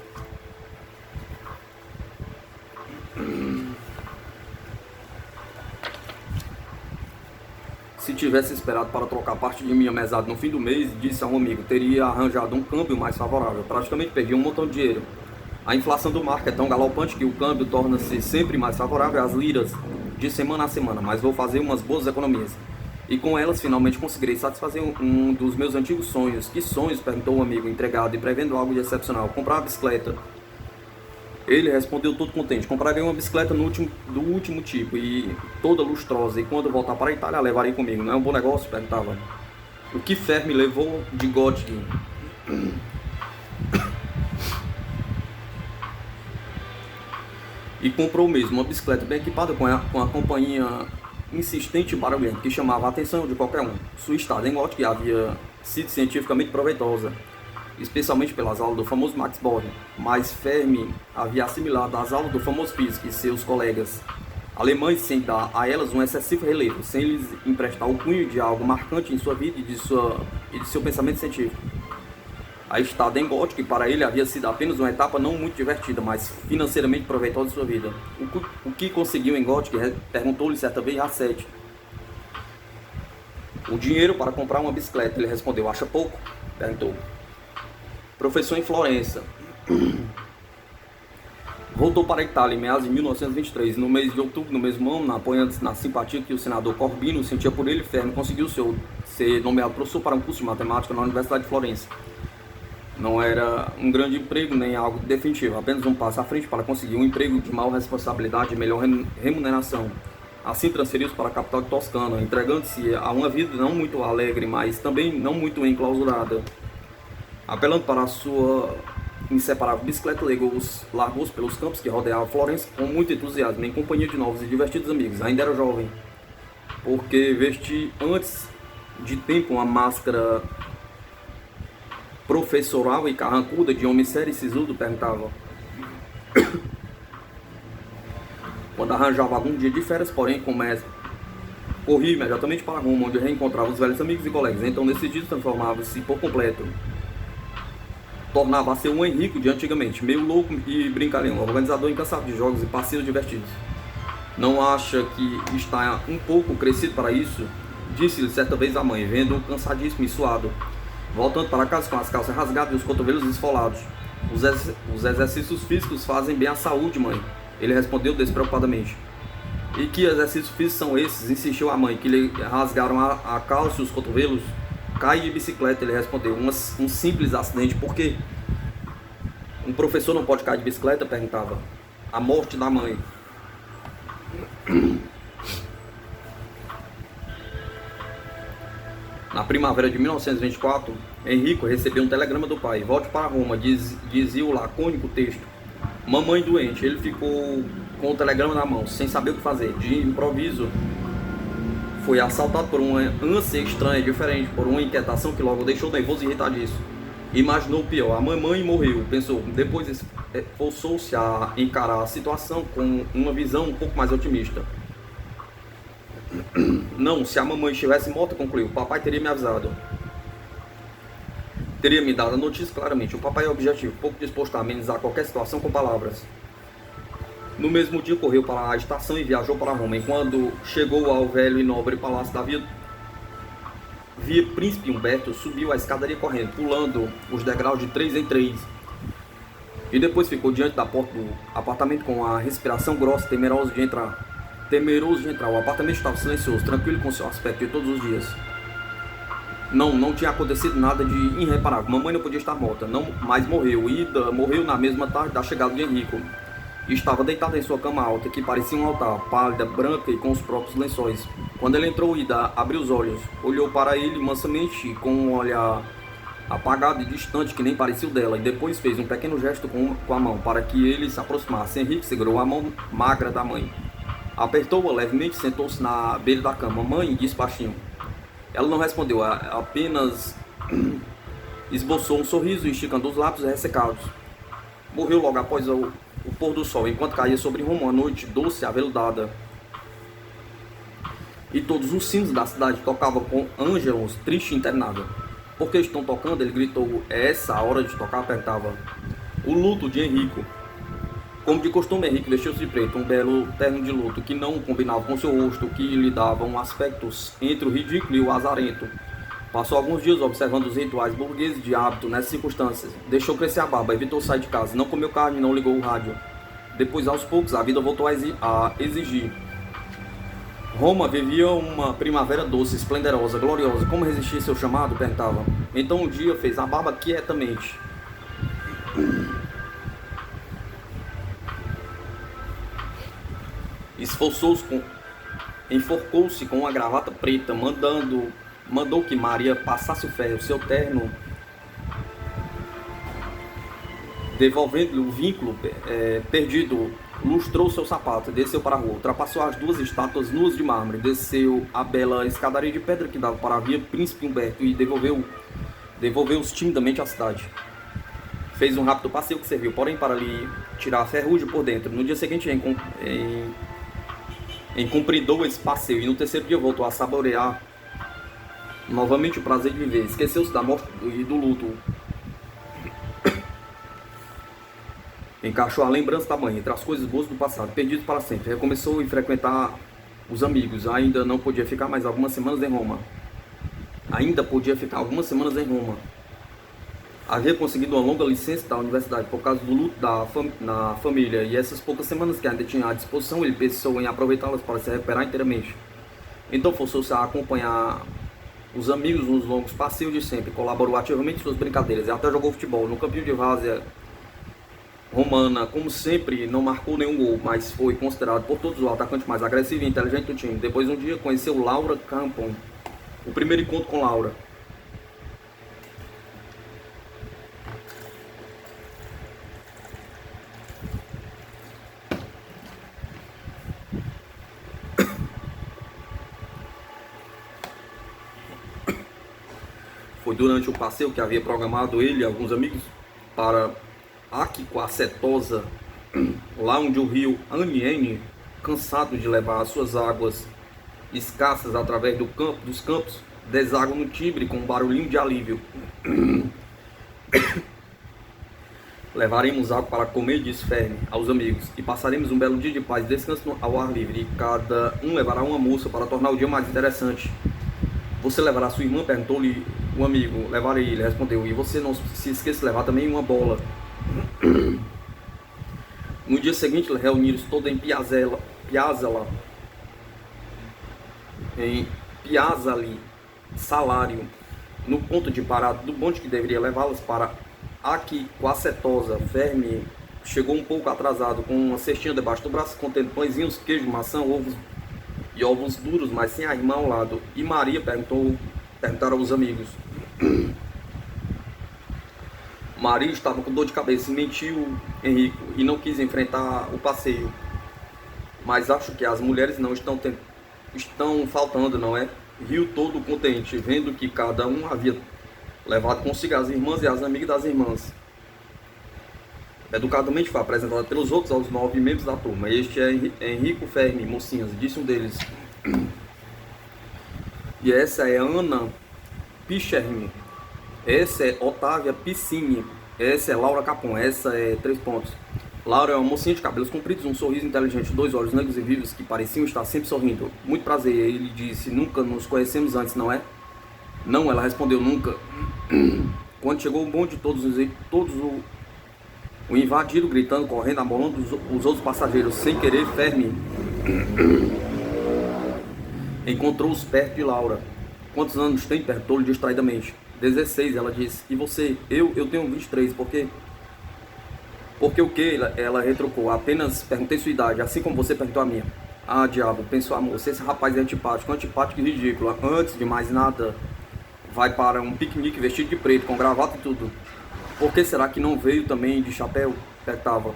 Se tivesse esperado para trocar parte de minha mesada no fim do mês, disse a um amigo, teria arranjado um câmbio mais favorável. Praticamente perdi um montão de dinheiro. A inflação do marco é tão galopante que o câmbio torna-se sempre mais favorável às liras de semana a semana, mas vou fazer umas boas economias. E com elas finalmente conseguirei satisfazer um dos meus antigos sonhos. Que sonhos? Perguntou o amigo, entregado e prevendo algo de excepcional. Comprar uma bicicleta. Ele respondeu todo contente. Comprarei uma bicicleta do último tipo e toda lustrosa. E quando voltar para a Itália, a levarei comigo. Não é um bom negócio? Perguntava. O que Fermi levou de Göttingen? E comprou mesmo uma bicicleta bem equipada com a companhia insistente e barulhenta que chamava a atenção de qualquer um. Sua estada em Göttingen havia sido cientificamente proveitosa, especialmente pelas aulas do famoso Max Born, mas Fermi havia assimilado as aulas do famoso físico e seus colegas alemães sem dar a elas um excessivo relevo, sem lhes emprestar o cunho de algo marcante em sua vida e de seu pensamento científico. A estada em Göttingen para ele havia sido apenas uma etapa não muito divertida, mas financeiramente proveitosa de sua vida. O que conseguiu em Göttingen? Perguntou-lhe certa vez Rassetti. O dinheiro para comprar uma bicicleta, ele respondeu. Acha pouco? Perguntou. Professor em Florença. Voltou para a Itália em meados de 1923. No mês de outubro, no mesmo ano, apoiando-se na simpatia que o senador Corbino sentia por ele, Fermi conseguiu ser nomeado professor para um curso de matemática na Universidade de Florença. Não era um grande emprego nem algo definitivo, apenas um passo à frente para conseguir um emprego de maior responsabilidade e melhor remuneração. Assim transferiu-se para a capital de Toscana, entregando-se a uma vida não muito alegre, mas também não muito enclausurada. Apelando para a sua inseparável bicicleta, largou-se pelos campos que rodeavam Florença com muito entusiasmo, em companhia de novos e divertidos amigos. Ainda era jovem, porque vesti antes de tempo uma máscara professoral e carrancuda de homem sério e sisudo, perguntava. Quando arranjava algum dia de férias, porém, corria imediatamente para Roma, onde reencontrava os velhos amigos e colegas. Então, nesse dia, transformava-se por completo. Tornava a ser um Henrico de antigamente, meio louco e brincalhão, organizador incansável de jogos e passeios divertidos. Não acha que está um pouco crescido para isso? Disse-lhe certa vez a mãe, vendo-o cansadíssimo e suado, voltando para casa com as calças rasgadas e os cotovelos esfolados. Os exercícios físicos fazem bem à saúde, mãe. Ele respondeu despreocupadamente. E que exercícios físicos são esses? Insistiu a mãe, que lhe rasgaram a calça e os cotovelos. Cai de bicicleta, ele respondeu. Um simples acidente. Por quê? Um professor não pode cair de bicicleta? Perguntava. A morte da mãe. Na primavera de 1924, Henrico recebeu um telegrama do pai. Volte para Roma, dizia o lacônico texto. Mamãe doente. Ele ficou com o telegrama na mão, sem saber o que fazer. De improviso, foi assaltado por uma ânsia estranha, diferente, por uma inquietação que logo deixou nervoso e irritadíssimo. Imaginou o pior. A mamãe morreu, pensou. Depois forçou-se a encarar a situação com uma visão um pouco mais otimista. Não, se a mamãe estivesse morta, concluiu, o papai teria me avisado. Teria me dado a notícia claramente. O papai é objetivo, pouco disposto a amenizar qualquer situação com palavras. No mesmo dia, correu para a estação e viajou para Roma. Enquanto chegou ao velho e nobre palácio da via Príncipe Humberto, subiu a escadaria correndo, pulando os degraus de 3 em 3. E depois ficou diante da porta do apartamento com a respiração grossa, temeroso de entrar. O apartamento estava silencioso, tranquilo com seu aspecto de todos os dias. Não tinha acontecido nada de irreparável. Mamãe não podia estar morta, mas morreu. Ida morreu na mesma tarde da chegada de Henrico. Estava deitada em sua cama alta, que parecia um altar, pálida, branca e com os próprios lençóis. Quando ele entrou, Ida abriu os olhos, olhou para ele mansamente, com um olhar apagado e distante, que nem parecia o dela, e depois fez um pequeno gesto com a mão, para que ele se aproximasse. Henrique segurou a mão magra da mãe. Apertou-a levemente e sentou-se na beira da cama. Mãe, disse baixinho. Ela não respondeu, apenas esboçou um sorriso, esticando os lábios ressecados. Morreu logo após o pôr do sol, enquanto caía sobre Roma uma noite doce e aveludada. E todos os sinos da cidade tocavam com Ângelos, triste e internado. Por que estão tocando? Ele gritou. É essa a hora de tocar? Perguntava. O luto de Henrico. Como de costume, Henrique vestiu-se de preto, um belo terno de luto que não combinava com seu rosto, que lhe dava um aspecto entre o ridículo e o azarento. Passou alguns dias observando os rituais burgueses de hábito nessas circunstâncias. Deixou crescer a barba, evitou sair de casa, não comeu carne, não ligou o rádio. Depois, aos poucos, a vida voltou a exigir. Roma vivia uma primavera doce, esplendorosa, gloriosa. Como resistir seu chamado? Perguntava. Então um dia fez a barba quietamente. Enforcou-se com uma gravata preta, mandou que Maria passasse o ferro, seu terno, devolvendo-lhe o vínculo perdido, lustrou seu sapato, desceu para a rua, ultrapassou as 2 estátuas nuas de mármore, desceu a bela escadaria de pedra que dava para a via Príncipe Humberto e devolveu-os timidamente à cidade. Fez um rápido passeio que serviu, porém, para lhe tirar a ferrugem por dentro. No dia seguinte, encumpridou esse passeio e no terceiro dia voltou a saborear novamente o prazer de viver. Esqueceu-se da morte e do luto. Encaixou a lembrança da mãe entre as coisas boas do passado, perdido para sempre. Recomeçou a frequentar os amigos. Ainda podia ficar algumas semanas em Roma. Havia conseguido uma longa licença da universidade por causa do luto na família, e essas poucas semanas que ainda tinha à disposição, ele pensou em aproveitá-las para se recuperar inteiramente. Então forçou-se a acompanhar os amigos nos longos passeios de sempre, colaborou ativamente em suas brincadeiras e até jogou futebol no campinho de várzea romana. Como sempre, não marcou nenhum gol, mas foi considerado por todos o atacante mais agressivo e inteligente do time. Depois, um dia, conheceu Laura Campon, o primeiro encontro com Laura. Foi durante o passeio que havia programado ele e alguns amigos para Aquicquacetosa, lá onde o rio Aniene, cansado de levar as suas águas escassas através dos campos, deságua no Tibre com um barulhinho de alívio. Levaremos água para comer, disse Fermi aos amigos, e passaremos um belo dia de paz e descanso ao ar livre, e cada um levará uma moça para tornar o dia mais interessante. Você levará sua irmã? Perguntou-lhe o amigo. Levarei, ele respondeu, e você não se esqueça de levar também uma bola. No dia seguinte, reuniram-se todos em Piazzali Salário, no ponto de parada do bonde que deveria levá-las para Aquicquacetosa. Fermi chegou um pouco atrasado, com uma cestinha debaixo do braço, contendo pãezinhos, queijo, maçã, ovos duros, mas sem a irmã ao lado. E Maria? Perguntaram aos amigos. Maria estava com dor de cabeça, mentiu Henrico, e não quis enfrentar o passeio. Mas acho que as mulheres não estão faltando, não é? Riu todo contente, vendo que cada um havia levado consigo as irmãs e as amigas das irmãs. Educadamente foi apresentada pelos outros aos 9 membros da turma. Este é Henrico Fermi, mocinhas, disse um deles. E essa é Ana Pichermi. Essa é Otávia Piscine. Essa é Laura Capon. Essa é 3 pontos. Laura é uma mocinha de cabelos compridos, um sorriso inteligente, 2 olhos negros e vivos que pareciam estar sempre sorrindo. Muito prazer, ele disse. Nunca nos conhecemos antes, não é? Não, ela respondeu, nunca. Quando chegou o bonde, todos o invadiram, gritando, correndo, abolando os outros passageiros. Sem querer, Fermi encontrou-os perto de Laura. Quantos anos tem? Perguntou-lhe distraidamente. 16, ela disse. E você? Eu tenho 23, por quê? Porque o que? Ela retrucou. Apenas perguntei sua idade, assim como você perguntou a minha. Ah, diabo, pensou a moça, esse rapaz é antipático e ridículo. Antes de mais nada, vai para um piquenique vestido de preto, com gravata e tudo. Por que será que não veio também de chapéu? Perguntava.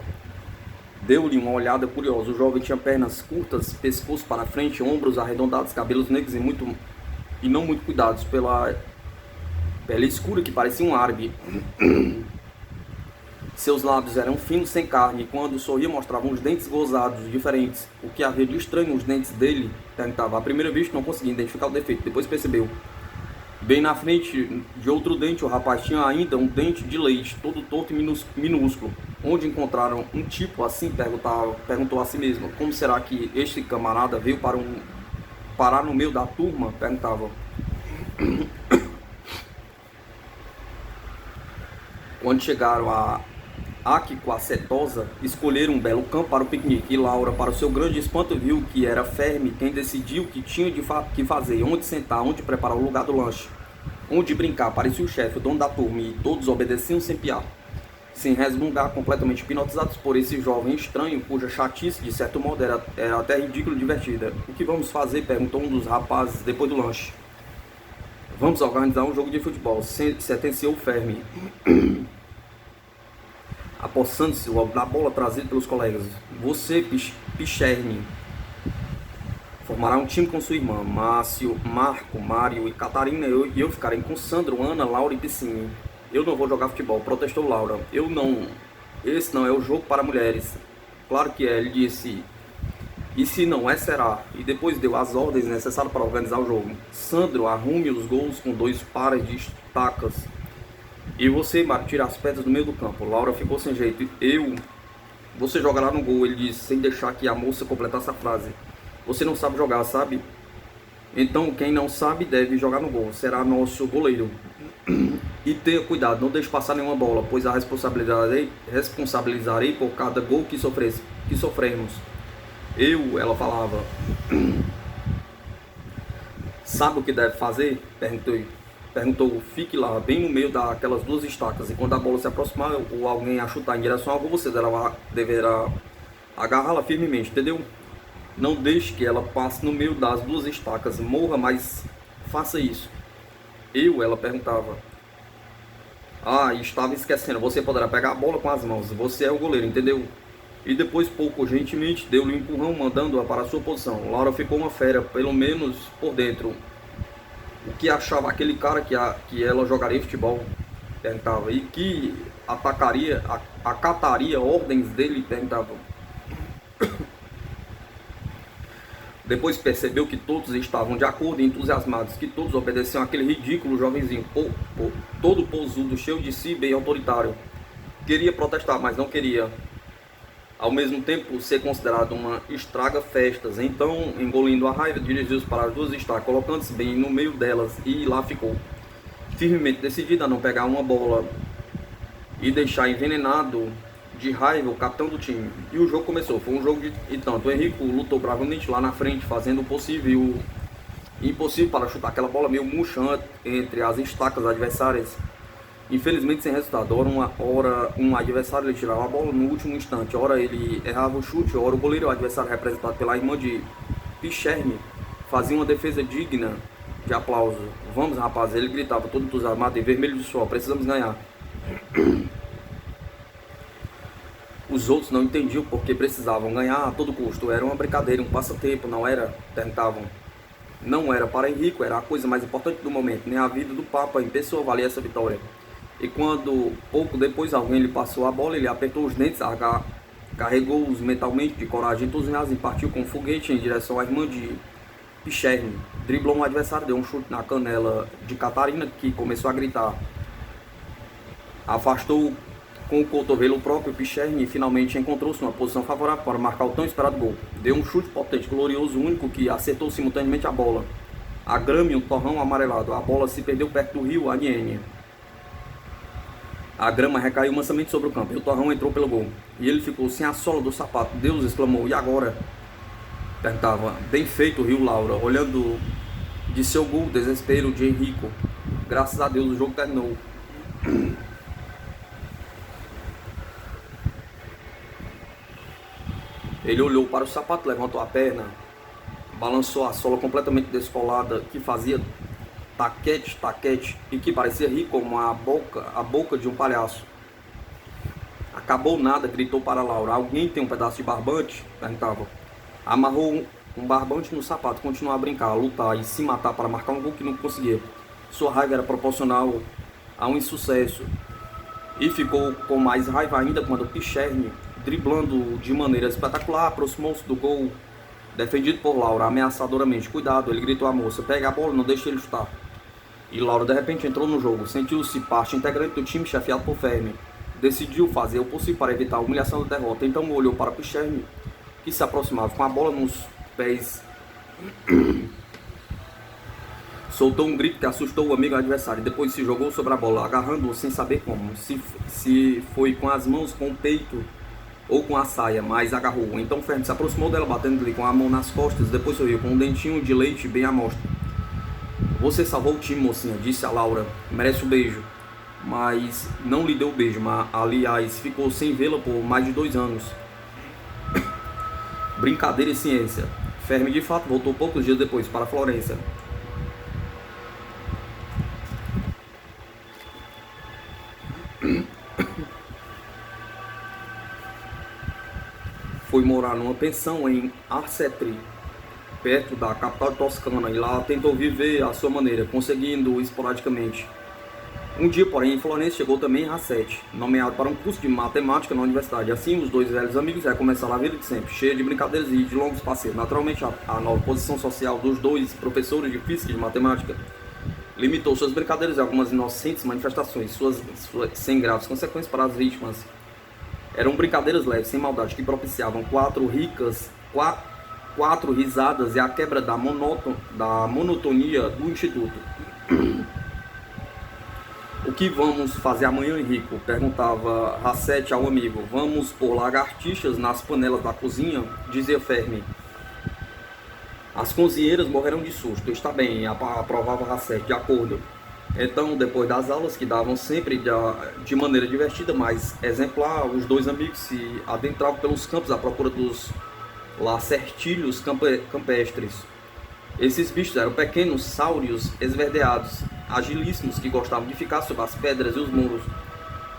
Deu-lhe uma olhada curiosa. O jovem tinha pernas curtas, pescoço para frente, ombros arredondados, cabelos negros e não muito cuidados, pela pele escura que parecia um árabe. Seus lábios eram finos, sem carne, e quando sorria mostravam os dentes gozados, diferentes. O que havia de estranho nos dentes dele? Perguntava. À primeira vista não conseguia identificar o defeito, depois percebeu. Bem na frente de outro dente, o rapaz tinha ainda um dente de leite, todo torto e minúsculo. Onde encontraram um tipo assim? Perguntou a si mesmo. Como será que este camarada veio parar no meio da turma? Perguntava. Quando chegaram a Aquicquacetosa, escolheram um belo campo para o piquenique, e Laura, para o seu grande espanto, viu que era Fermi quem decidiu o que tinha que fazer, onde sentar, onde preparar o lugar do lanche, onde brincar. Parecia o chefe, o dono da turma, e todos obedeciam sem piar, sem resmungar, completamente hipnotizados por esse jovem estranho, cuja chatice, de certo modo, era até ridículo e divertida. O que vamos fazer? Perguntou um dos rapazes depois do lanche. Vamos organizar um jogo de futebol, sentenciou Fermi, apossando-se da bola trazida pelos colegas. Você, Pichermi, formará um time com sua irmã, Márcio, Marco, Mário e Catarina, e eu ficarei com Sandro, Ana, Laura e Piscine. Eu não vou jogar futebol, protestou Laura. Esse não é o jogo para mulheres. Claro que é, ele disse. E se não é, será. E depois deu as ordens necessárias para organizar o jogo. Sandro, arrume os gols com 2 pares de estacas. E você, Mário, tira as pedras do meio do campo. Laura ficou sem jeito. Você jogará no gol, ele disse, sem deixar que a moça completasse a frase. Você não sabe jogar, sabe? Então, quem não sabe deve jogar no gol. Será nosso goleiro. E tenha cuidado, não deixe passar nenhuma bola, pois a responsabilizarei por cada gol que sofremos. Ela falava. Sabe o que deve fazer? Perguntou, fique lá, bem no meio daquelas 2 estacas, e quando a bola se aproximar ou alguém a chutar em direção ao gol, você deverá agarrá-la firmemente, entendeu? Não deixe que ela passe no meio das 2 estacas, morra, mas faça isso. Ela perguntava. Ah, estava esquecendo, você poderá pegar a bola com as mãos, você é o goleiro, entendeu? E depois, pouco gentilmente, deu-lhe um empurrão, mandando-a para a sua posição. Laura ficou uma fera, pelo menos por dentro. o que achava aquele cara que ela jogaria futebol, perguntava, e que acataria ordens dele, perguntava. Depois percebeu que todos estavam de acordo e entusiasmados, que todos obedeciam àquele ridículo jovenzinho, todo posudo, cheio de si, bem autoritário. Queria protestar, mas não queria, ao mesmo tempo, ser considerado uma estraga-festas. Então, engolindo a raiva, dirigiu-se para as duas estacas, colocando-se bem no meio delas, e lá ficou, firmemente decidido a não pegar uma bola e deixar envenenado de raiva o capitão do time. E o jogo começou, foi um jogo e tanto. O Henrico lutou bravamente lá na frente, fazendo o possível e impossível para chutar aquela bola meio murcha entre as estacas adversárias. Infelizmente sem resultado. Ora um adversário ele tirava a bola no último instante, ora ele errava o chute, ora o goleiro, o adversário representado pela irmã de Picherny, fazia uma defesa digna de aplauso. Vamos, rapaz, ele gritava todo entusiasmado, em vermelho de suor, precisamos ganhar. Os outros não entendiam porque precisavam ganhar a todo custo. Era uma brincadeira, um passatempo, não era? Perguntavam. Não era para Henrico, era a coisa mais importante do momento. Nem a vida do Papa em pessoa valia essa vitória. E quando, pouco depois, alguém lhe passou a bola, ele apertou os dentes, carregou-os mentalmente de coragem entusiasmada e partiu com um foguete em direção à irmã de Picherny. Driblou um adversário, deu um chute na canela de Catarina, que começou a gritar. Afastou com o cotovelo o próprio Picherny e finalmente encontrou-se numa posição favorável para marcar o tão esperado gol. Deu um chute potente, glorioso, único que acertou simultaneamente a bola. A grama e um torrão amarelado. A bola se perdeu perto do rio Aniene. A grama recaiu mansamente sobre o campo e o torrão entrou pelo gol. E ele ficou sem a sola do sapato. Deus, exclamou, e agora? Perguntava. Bem feito, riu Laura, olhando de seu gol o desespero de Henrico. Graças a Deus o jogo terminou. Ele olhou para o sapato, levantou a perna, balançou a sola completamente descolada, que fazia taquete, e que parecia rir como a boca de um palhaço. Acabou nada, gritou para Laura. Alguém tem um pedaço de barbante? Perguntava. Amarrou um barbante no sapato, continuou a brincar, a lutar e se matar para marcar um gol que não conseguia. Sua raiva era proporcional a um insucesso. E ficou com mais raiva ainda quando Picherny, driblando de maneira espetacular, aproximou-se do gol defendido por Laura ameaçadoramente. Cuidado, ele gritou à moça, pega a bola, não deixe ele chutar. E Laura de repente entrou no jogo, sentiu-se parte integrante do time chefiado por Fermi. Decidiu fazer o possível para evitar a humilhação da derrota, então olhou para Picherny, que se aproximava com a bola nos pés. Soltou um grito que assustou o amigo adversário, depois se jogou sobre a bola, agarrando-o sem saber como, se foi com as mãos, com o peito ou com a saia, mas agarrou. Então Fermi se aproximou dela, batendo-lhe com a mão nas costas, depois sorriu com um dentinho de leite bem à mostra. Você salvou o time, mocinha, disse a Laura, merece o beijo. Mas não lhe deu o beijo, mas aliás, ficou sem vê-la por mais de 2 anos. Brincadeira e ciência. Fermi de fato voltou poucos dias depois para Florença. Foi morar numa pensão em Arcetri, perto da capital toscana, e lá tentou viver à sua maneira, conseguindo esporadicamente. Um dia, porém, em Florença chegou também Rassetti, nomeado para um curso de matemática na universidade. Assim, os dois velhos amigos recomeçaram a vida de sempre, cheia de brincadeiras e de longos passeios. Naturalmente, a nova posição social dos dois professores de física e de matemática limitou suas brincadeiras a algumas inocentes manifestações, suas sem graves consequências para as vítimas. Eram brincadeiras leves, sem maldade, que propiciavam quatro risadas e a quebra da monotonia do instituto. O que vamos fazer amanhã, Henrico? Perguntava Rassetti ao amigo. Vamos pôr lagartixas nas panelas da cozinha? Dizia Fermi. As cozinheiras morreram de susto. Está bem, aprovava Rassetti, de acordo. Então, depois das aulas, que davam sempre de maneira divertida, mas exemplar, os dois amigos se adentravam pelos campos à procura dos lacertílios campestres. Esses bichos eram pequenos sáurios esverdeados, agilíssimos, que gostavam de ficar sobre as pedras e os muros.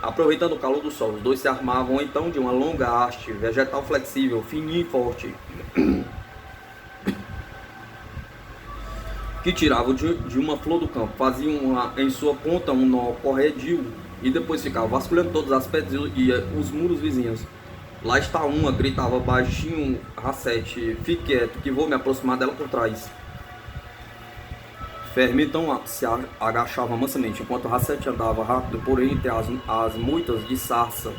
Aproveitando o calor do sol, os dois se armavam então de uma longa haste vegetal flexível, fininha e forte, que tiravam de uma flor do campo, faziam em sua ponta um nó corredio e depois ficavam vasculhando todas as pedras e os muros vizinhos. Lá está uma, gritava baixinho Racete, fique quieto que vou me aproximar dela por trás. Fermi então se agachava mansamente, enquanto Racete andava rápido por entre as moitas de sarça,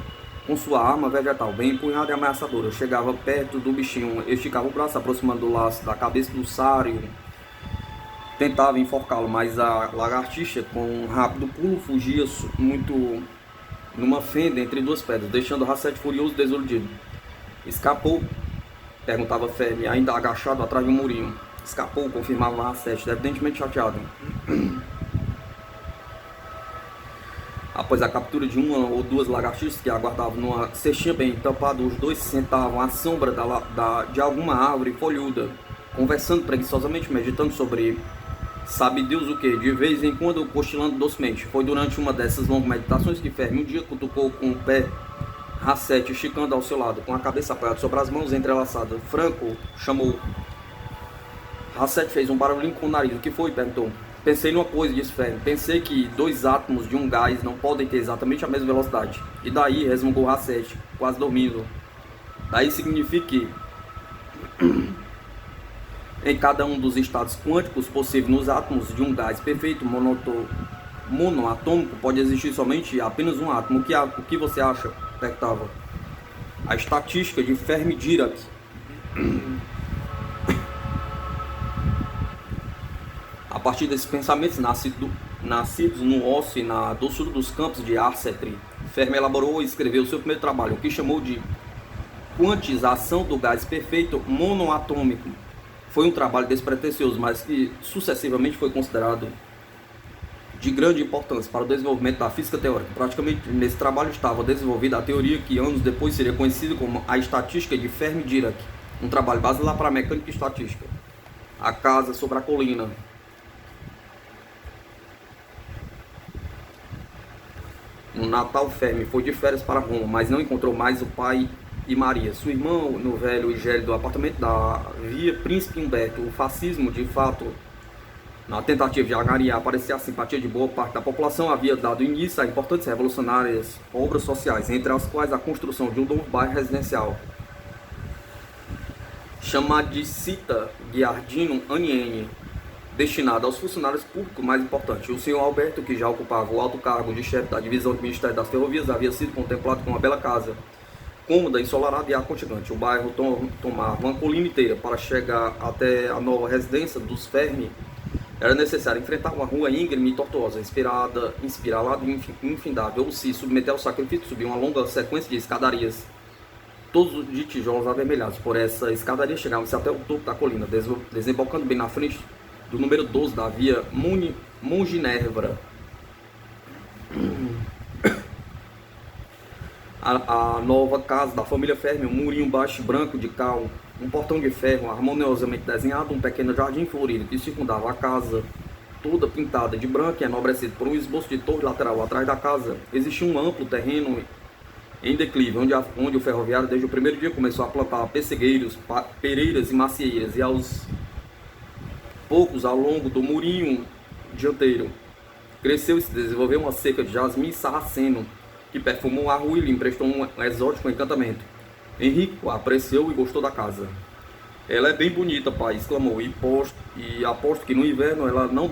com sua arma vegetal bem empunhada e ameaçadora. Chegava perto do bichinho, esticava o braço, aproximando do laço da cabeça do sário, tentava enforcá-lo, mas a lagartixa, com um rápido pulo, fugia muito numa fenda entre duas pedras, deixando Racete furioso e desiludido. Escapou? Perguntava Fermi, ainda agachado atrás de um murinho. Escapou, confirmava Racete, evidentemente chateado. Após a captura de uma ou duas lagartixas que aguardavam numa cestinha bem tampada, os dois se sentavam à sombra de alguma árvore folhuda, conversando preguiçosamente, meditando sobre sabe Deus o que, de vez em quando cochilando docemente. Foi durante uma dessas longas meditações que Fermi um dia cutucou com o pé Racete, esticando ao seu lado, com a cabeça apoiada sobre as mãos entrelaçadas. Franco chamou. Racete fez um barulhinho com o nariz. O que foi? Perguntou. Pensei numa coisa, disse Fermi. Pensei que dois átomos de um gás não podem ter exatamente a mesma velocidade. E daí, resmungou Racete, quase dormindo. Daí significa que em cada um dos estados quânticos possíveis nos átomos de um gás perfeito monoatômico pode existir somente apenas um átomo. O que você acha? Perguntava. A estatística de Fermi-Dirac. A partir desses pensamentos nascidos no ócio e na doçura dos campos de Arcetri, Fermi elaborou e escreveu seu primeiro trabalho, o que chamou de quantização do gás perfeito monoatômico. Foi um trabalho despretensioso, mas que sucessivamente foi considerado de grande importância para o desenvolvimento da física teórica. Praticamente nesse trabalho estava desenvolvida a teoria que anos depois seria conhecida como a estatística de Fermi-Dirac, um trabalho baseado lá para a mecânica e estatística. A casa sobre a colina. No Natal, Fermi foi de férias para Roma, mas não encontrou mais o pai e Maria. Sua irmã, no velho e gélido apartamento da Via Príncipe Humberto. O fascismo, de fato, na tentativa de angariar parecia a simpatia de boa parte da população, havia dado início a importantes revolucionárias obras sociais, entre as quais a construção de um novo bairro residencial, chamado de Città Giardino Aniene, destinado aos funcionários públicos mais importantes. O senhor Alberto, que já ocupava o alto cargo de chefe da divisão do Ministério das Ferrovias, havia sido contemplado com uma bela casa, cômoda, ensolarada e aconchegante. O bairro tomava uma colina inteira. Para chegar até a nova residência dos Fermi, era necessário enfrentar uma rua íngreme e tortuosa, inspirada e infindável, ou se submeter ao sacrifício de subir uma longa sequência de escadarias, todos de tijolos avermelhados. Por essa escadaria chegavam-se até o topo da colina, desembocando bem na frente do número 12 da via Monginervra. A nova casa da família Fermi, um murinho baixo branco de cal, um portão de ferro harmoniosamente desenhado, um pequeno jardim florido que circundava a casa, toda pintada de branco e enobrecido por um esboço de torre lateral. Atrás da casa existia um amplo terreno em declive, onde o ferroviário desde o primeiro dia começou a plantar pessegueiros, pereiras e macieiras, e aos poucos, ao longo do murinho dianteiro, cresceu e se desenvolveu uma cerca de jasmim sarraceno, que perfumou a rua e lhe emprestou um exótico encantamento. Henrico apreciou e gostou da casa. Ela é bem bonita, pai, exclamou, e aposto que no inverno ela não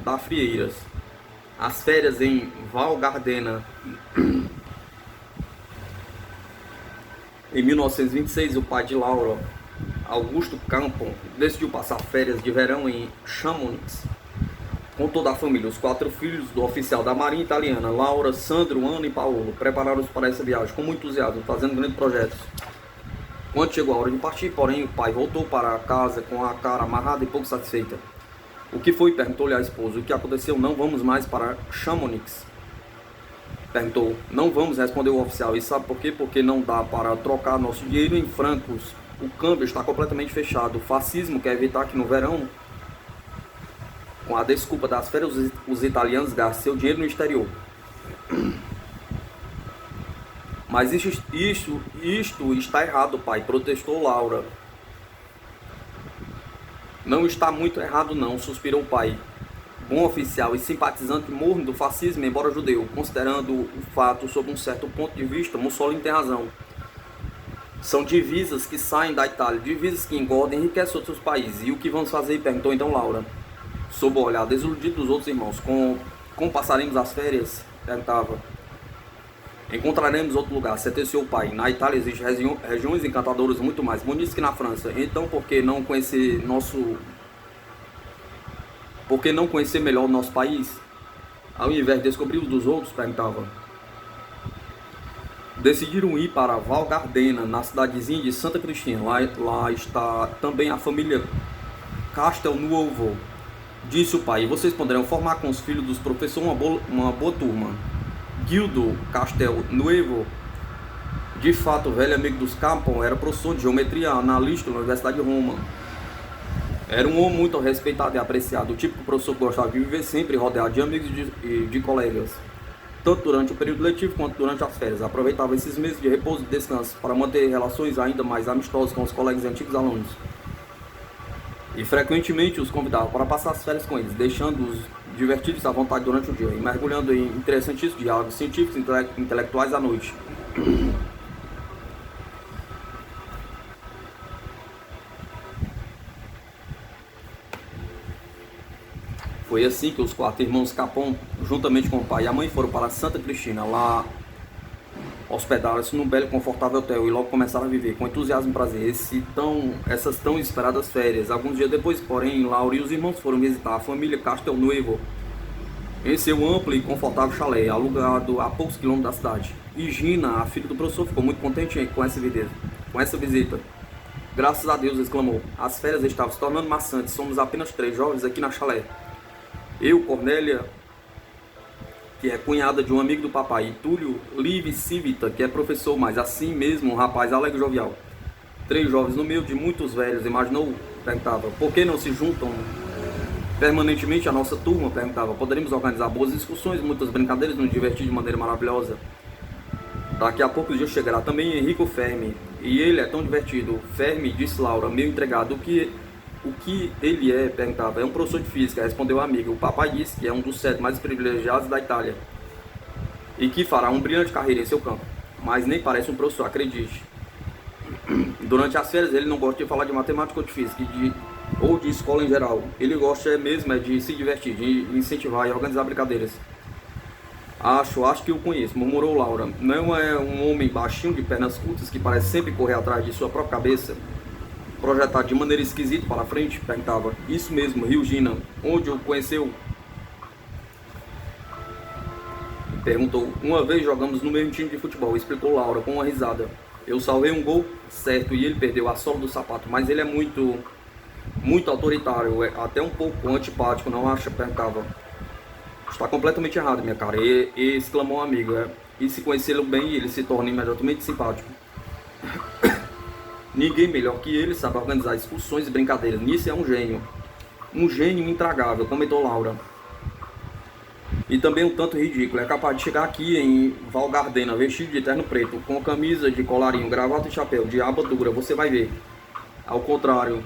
dá frieiras. As férias em Val Gardena. Em 1926, o pai de Laura, Augusto Campo, decidiu passar férias de verão em Chamonix com toda a família. Os 4 filhos do oficial da Marinha Italiana, Laura, Sandro, Ana e Paolo, prepararam-se para essa viagem com muito entusiasmo, fazendo grandes projetos. Quando chegou a hora de partir, porém, o pai voltou para casa com a cara amarrada e pouco satisfeita. O que foi? Perguntou-lhe a esposa. O que aconteceu? Não vamos mais para Chamonix? Perguntou. Não vamos, respondeu o oficial. E sabe por quê? Porque não dá para trocar nosso dinheiro em francos. O câmbio está completamente fechado. O fascismo quer evitar que no verão, com a desculpa das férias, os italianos gastem seu dinheiro no exterior. Mas isto está errado, pai, protestou Laura. Não está muito errado não, suspirou o pai. Bom oficial e simpatizante morno do fascismo, embora judeu. Considerando o fato sob um certo ponto de vista, Mussolini tem razão. São divisas que saem da Itália, divisas que engordam e enriquecem outros países. E o que vamos fazer? Perguntou então Laura, sob o olhar desiludido dos outros irmãos. Como passaremos as férias? Perguntava. Encontraremos outro lugar, sentenciou o pai. Na Itália existem regiões encantadoras muito mais bonitas que na França. Então, por que não conhecer melhor o nosso país? Ao invés de descobrir os dos outros? Perguntava. Decidiram ir para Val Gardena, na cidadezinha de Santa Cristina. Lá está também a família Castelnuovo, disse o pai. E vocês poderão formar com os filhos dos professores uma boa turma. Guido Castelnuovo, de fato velho amigo dos Campos, era professor de geometria analítica na Universidade de Roma. Era um homem muito respeitado e apreciado, o típico professor que gostava de viver sempre rodeado de amigos e de colegas, tanto durante o período letivo quanto durante as férias. Aproveitava esses meses de repouso e descanso para manter relações ainda mais amistosas com os colegas e antigos alunos. E frequentemente os convidava para passar as férias com eles, deixando-os divertidos à vontade durante o dia e mergulhando em interessantíssimos diálogos científicos e intelectuais à noite. Foi assim que os 4 irmãos Capon, juntamente com o pai e a mãe, foram para Santa Cristina. Lá hospedaram-se num belo e confortável hotel e logo começaram a viver com entusiasmo e prazer essas tão esperadas férias. Alguns dias depois, porém, Laura e os irmãos foram visitar a família Castelnuovo em seu amplo e confortável chalé, alugado a poucos quilômetros da cidade. E Gina, a filha do professor, ficou muito contente com essa visita. Graças a Deus, exclamou. As férias estavam se tornando maçantes. Somos apenas 3 jovens aqui na chalé. Eu, Cornélia, que é cunhada de um amigo do papai, e Túlio Live Civita, que é professor, mas assim mesmo um rapaz alegre e jovial. 3 jovens no meio de muitos velhos, imaginou? Perguntava. Por que não se juntam permanentemente à nossa turma? Perguntava. Poderíamos organizar boas discussões, muitas brincadeiras, nos divertir de maneira maravilhosa. Daqui a poucos dias chegará também Enrico Fermi, e ele é tão divertido. Fermi, disse Laura, meio entregado. O que ele é? Perguntava. É um professor de física, respondeu a amiga. O papai disse que é um dos 7 mais privilegiados da Itália e que fará uma brilhante carreira em seu campo. Mas nem parece um professor, acredite. Durante as férias ele não gosta de falar de matemática ou de física ou de escola em geral. Ele gosta mesmo de se divertir, de incentivar e organizar brincadeiras. Acho que o conheço, murmurou Laura. Não é um homem baixinho de pernas curtas que parece sempre correr atrás de sua própria cabeça, projetado de maneira esquisita para frente? Perguntava. Isso mesmo, riu Gina. Onde o conheceu? Perguntou. Uma vez jogamos no mesmo time de futebol, explicou Laura com uma risada. Eu salvei um gol, certo, e ele perdeu a sola do sapato, mas ele é muito autoritário, até um pouco antipático, não acha? Perguntava. Está completamente errado, minha cara, exclamou o amigo. E se conhecê-lo bem, ele se torna imediatamente simpático. Ninguém melhor que ele sabe organizar excursões e brincadeiras. Nisso é um gênio. Um gênio intragável, comentou Laura. E também um tanto ridículo. É capaz de chegar aqui em Val Gardena, vestido de terno preto, com camisa de colarinho, gravata e chapéu, de aba dura, você vai ver. Ao contrário.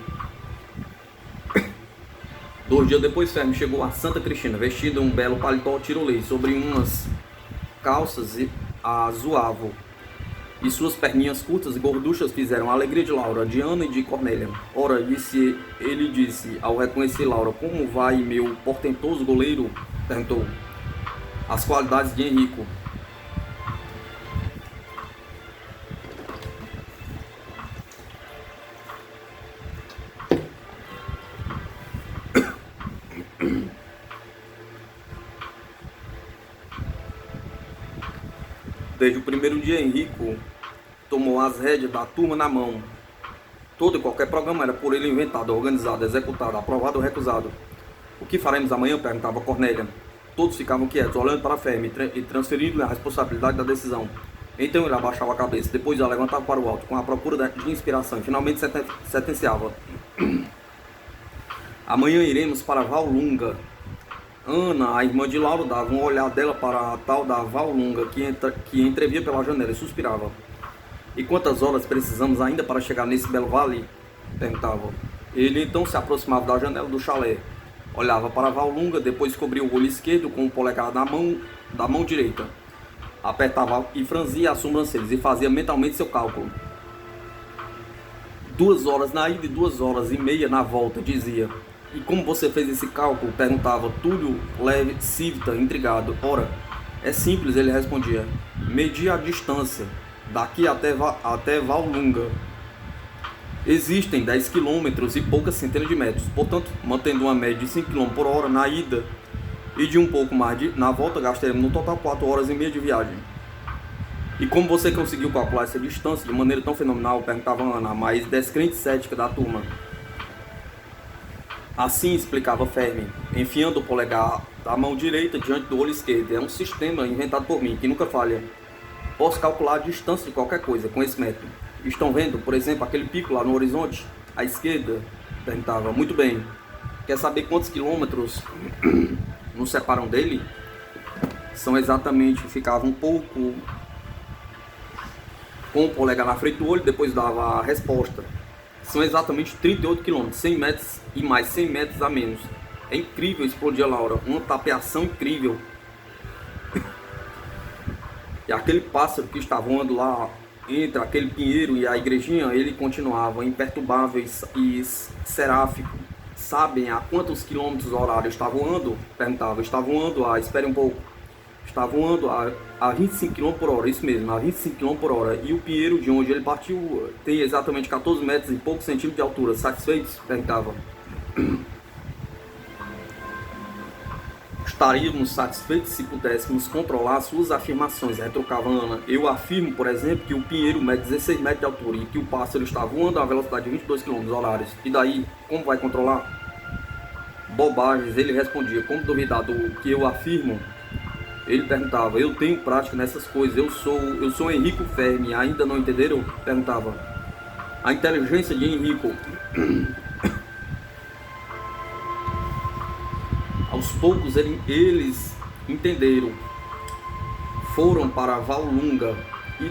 2 dias depois, Fermi chegou a Santa Cristina, vestido um belo paletó tirolês, sobre umas calças azuavo. E suas perninhas curtas e gorduchas fizeram a alegria de Laura, de Ana e de Cornélia. Ora, ele disse, ao reconhecer Laura, como vai meu portentoso goleiro? Perguntou. As qualidades de Enrico. Desde o primeiro dia, Enrico tomou as rédeas da turma na mão. Todo e qualquer programa era por ele inventado, organizado, executado, aprovado ou recusado. O que faremos amanhã? Perguntava Cornélia. Todos ficavam quietos, olhando para Fermi e transferindo a responsabilidade da decisão. Então ele abaixava a cabeça, depois a levantava para o alto, com a procura de inspiração, e finalmente sentenciava. Amanhã iremos para Valunga. Ana, a irmã de Laura, dava um olhar dela para a tal da Valunga, que entrevia pela janela e suspirava. E quantas horas precisamos ainda para chegar nesse belo vale? Perguntava. Ele então se aproximava da janela do chalé, olhava para Valunga, depois cobria o olho esquerdo com o polegar da mão direita, apertava e franzia as sobrancelhas e fazia mentalmente seu cálculo. 2 horas na ida e 2 horas e meia na volta, dizia. E como você fez esse cálculo? Perguntava Túlio Leve Civita, intrigado. Ora, é simples, ele respondia. Medi a distância, daqui até Valunga. Existem 10 quilômetros e poucas centenas de metros. Portanto, mantendo uma média de 5 km por hora na ida e de um pouco mais na volta, gastaremos no total 4 horas e meia de viagem. E como você conseguiu calcular essa distância de maneira tão fenomenal? Perguntava Ana, a mais descrente e cética da turma. Assim explicava Fermi, enfiando o polegar da mão direita diante do olho esquerdo. É um sistema inventado por mim, que nunca falha. Posso calcular a distância de qualquer coisa com esse método. Estão vendo, por exemplo, aquele pico lá no horizonte? À esquerda? Perguntava. Muito bem. Quer saber quantos quilômetros nos separam dele? São exatamente, ficava um pouco com o polegar na frente do olho, depois dava a resposta. São exatamente 38 km, 100 metros e mais 100 metros a menos. É incrível, explodia Laura, uma tapeação incrível. E aquele pássaro que estava voando lá entre aquele pinheiro e a igrejinha, ele continuava imperturbável e seráfico. Sabem a quantos quilômetros horário está voando? Perguntava. Está voando espere um pouco. Está voando a 25 km por hora, isso mesmo, a 25 km por hora. E o pinheiro de onde ele partiu tem exatamente 14 metros e poucos centímetros de altura. Satisfeitos? Perguntava. Estaríamos satisfeitos se pudéssemos controlar suas afirmações, retrucava Ana. Eu afirmo, por exemplo, que o pinheiro mede 16 metros de altura e que o pássaro está voando a velocidade de 22 km horários. E daí, como vai controlar? Bobagens, ele respondia. Como duvidar do que eu afirmo? Ele perguntava. Eu tenho prática nessas coisas. Eu sou Enrico Fermi. Ainda não entenderam? Perguntava. A inteligência de Enrico. Aos poucos eles entenderam. Foram para Valunga e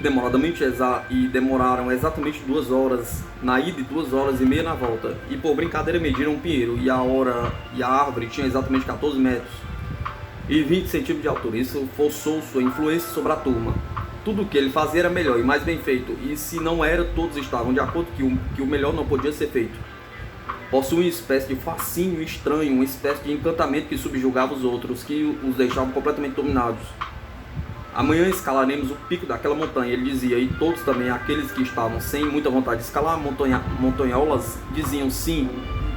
demoraram exatamente 2 horas na ida e 2 horas e meia na volta. E por brincadeira mediram um pinheiro e a árvore tinha exatamente 14 metros e 20 centímetros de altura. Isso forçou sua influência sobre a turma. Tudo o que ele fazia era melhor e mais bem feito. E se não era, todos estavam de acordo que o melhor não podia ser feito. Possui uma espécie de fascínio estranho, uma espécie de encantamento que subjugava os outros, que os deixava completamente dominados. Amanhã escalaremos o pico daquela montanha, ele dizia, e todos também, aqueles que estavam sem muita vontade de escalar montanholas, diziam sim,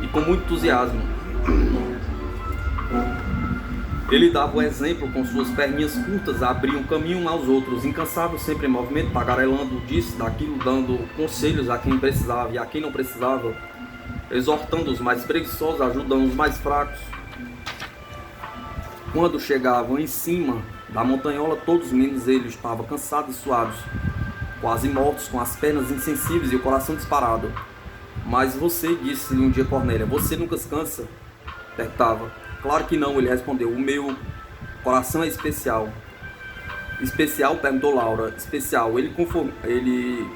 e com muito entusiasmo. Ele dava o exemplo com suas perninhas curtas, abriam caminho uns aos outros, incansável, sempre em movimento, tagarelando disso, daquilo, dando conselhos a quem precisava e a quem não precisava, exortando os mais preguiçosos, ajudando os mais fracos. Quando chegavam em cima da montanhola, todos menos ele estavam cansados e suados, quase mortos, com as pernas insensíveis e o coração disparado. Mas você, disse-lhe um dia Cornélia, você nunca se cansa? Perguntava. Claro que não, ele respondeu, o meu coração é especial. Especial? Perguntou Laura. Especial, ele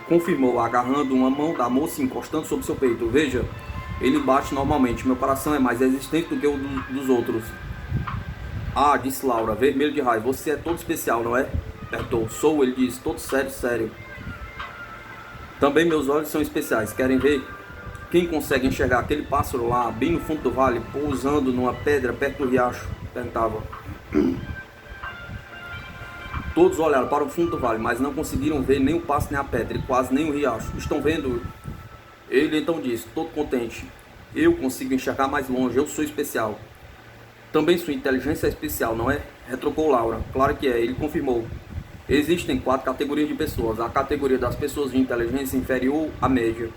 confirmou, agarrando uma mão da moça e encostando sobre seu peito. Veja, ele bate normalmente, meu coração é mais resistente do que o dos outros. Ah, disse Laura, vermelho de raiva, você é todo especial, não é? Perguntou. Sou, ele disse, todo sério, sério. Também meus olhos são especiais, querem ver? Quem consegue enxergar aquele pássaro lá, bem no fundo do vale, pousando numa pedra perto do riacho? Perguntava. Todos olharam para o fundo do vale, mas não conseguiram ver nem o pássaro nem a pedra, e quase nem o riacho. Estão vendo? Ele então disse, todo contente. Eu consigo enxergar mais longe, eu sou especial. Também sua inteligência é especial, não é? Retrucou Laura. Claro que é, ele confirmou. Existem 4 categorias de pessoas. A categoria das pessoas de inteligência inferior à média.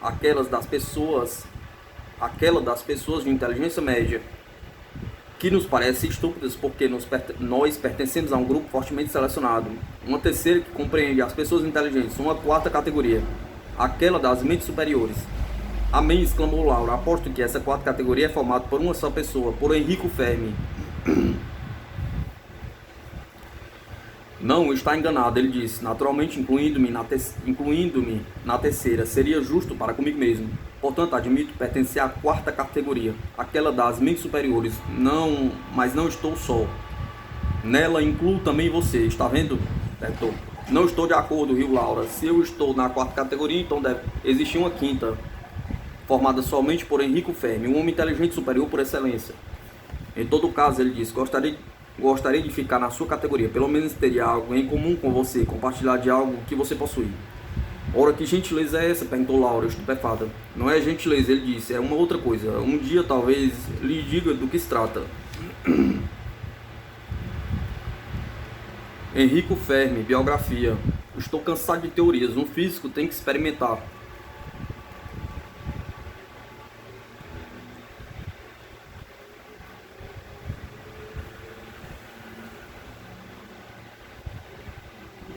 Aquela das pessoas de inteligência média, que nos parece estúpidas porque nós pertencemos a um grupo fortemente selecionado. Uma terceira que compreende as pessoas inteligentes. Uma 4ª categoria, aquela das mentes superiores. Amém, exclamou Laura. Aposto que essa 4ª categoria é formada por uma só pessoa, por Enrico Fermi. Não, está enganado, ele disse, naturalmente incluindo-me na terceira. Seria justo para comigo mesmo. Portanto, admito pertencer à quarta categoria, aquela das mentes superiores. Não, mas não estou só. Nela incluo também você, está vendo? Perguntou. Não estou de acordo, Rio Laura. Se eu estou na quarta categoria, então deve existir uma quinta, formada somente por Henrico Fermi, um homem inteligente superior por excelência. Em todo caso, ele disse, gostaria de ficar na sua categoria, pelo menos teria algo em comum com você, compartilhar de algo que você possui. Ora, que gentileza é essa? Perguntou Laura, estupefada. Não é gentileza, ele disse, é uma outra coisa. Um dia talvez lhe diga do que se trata. Henrico Fermi, biografia. Estou cansado de teorias, um físico tem que experimentar.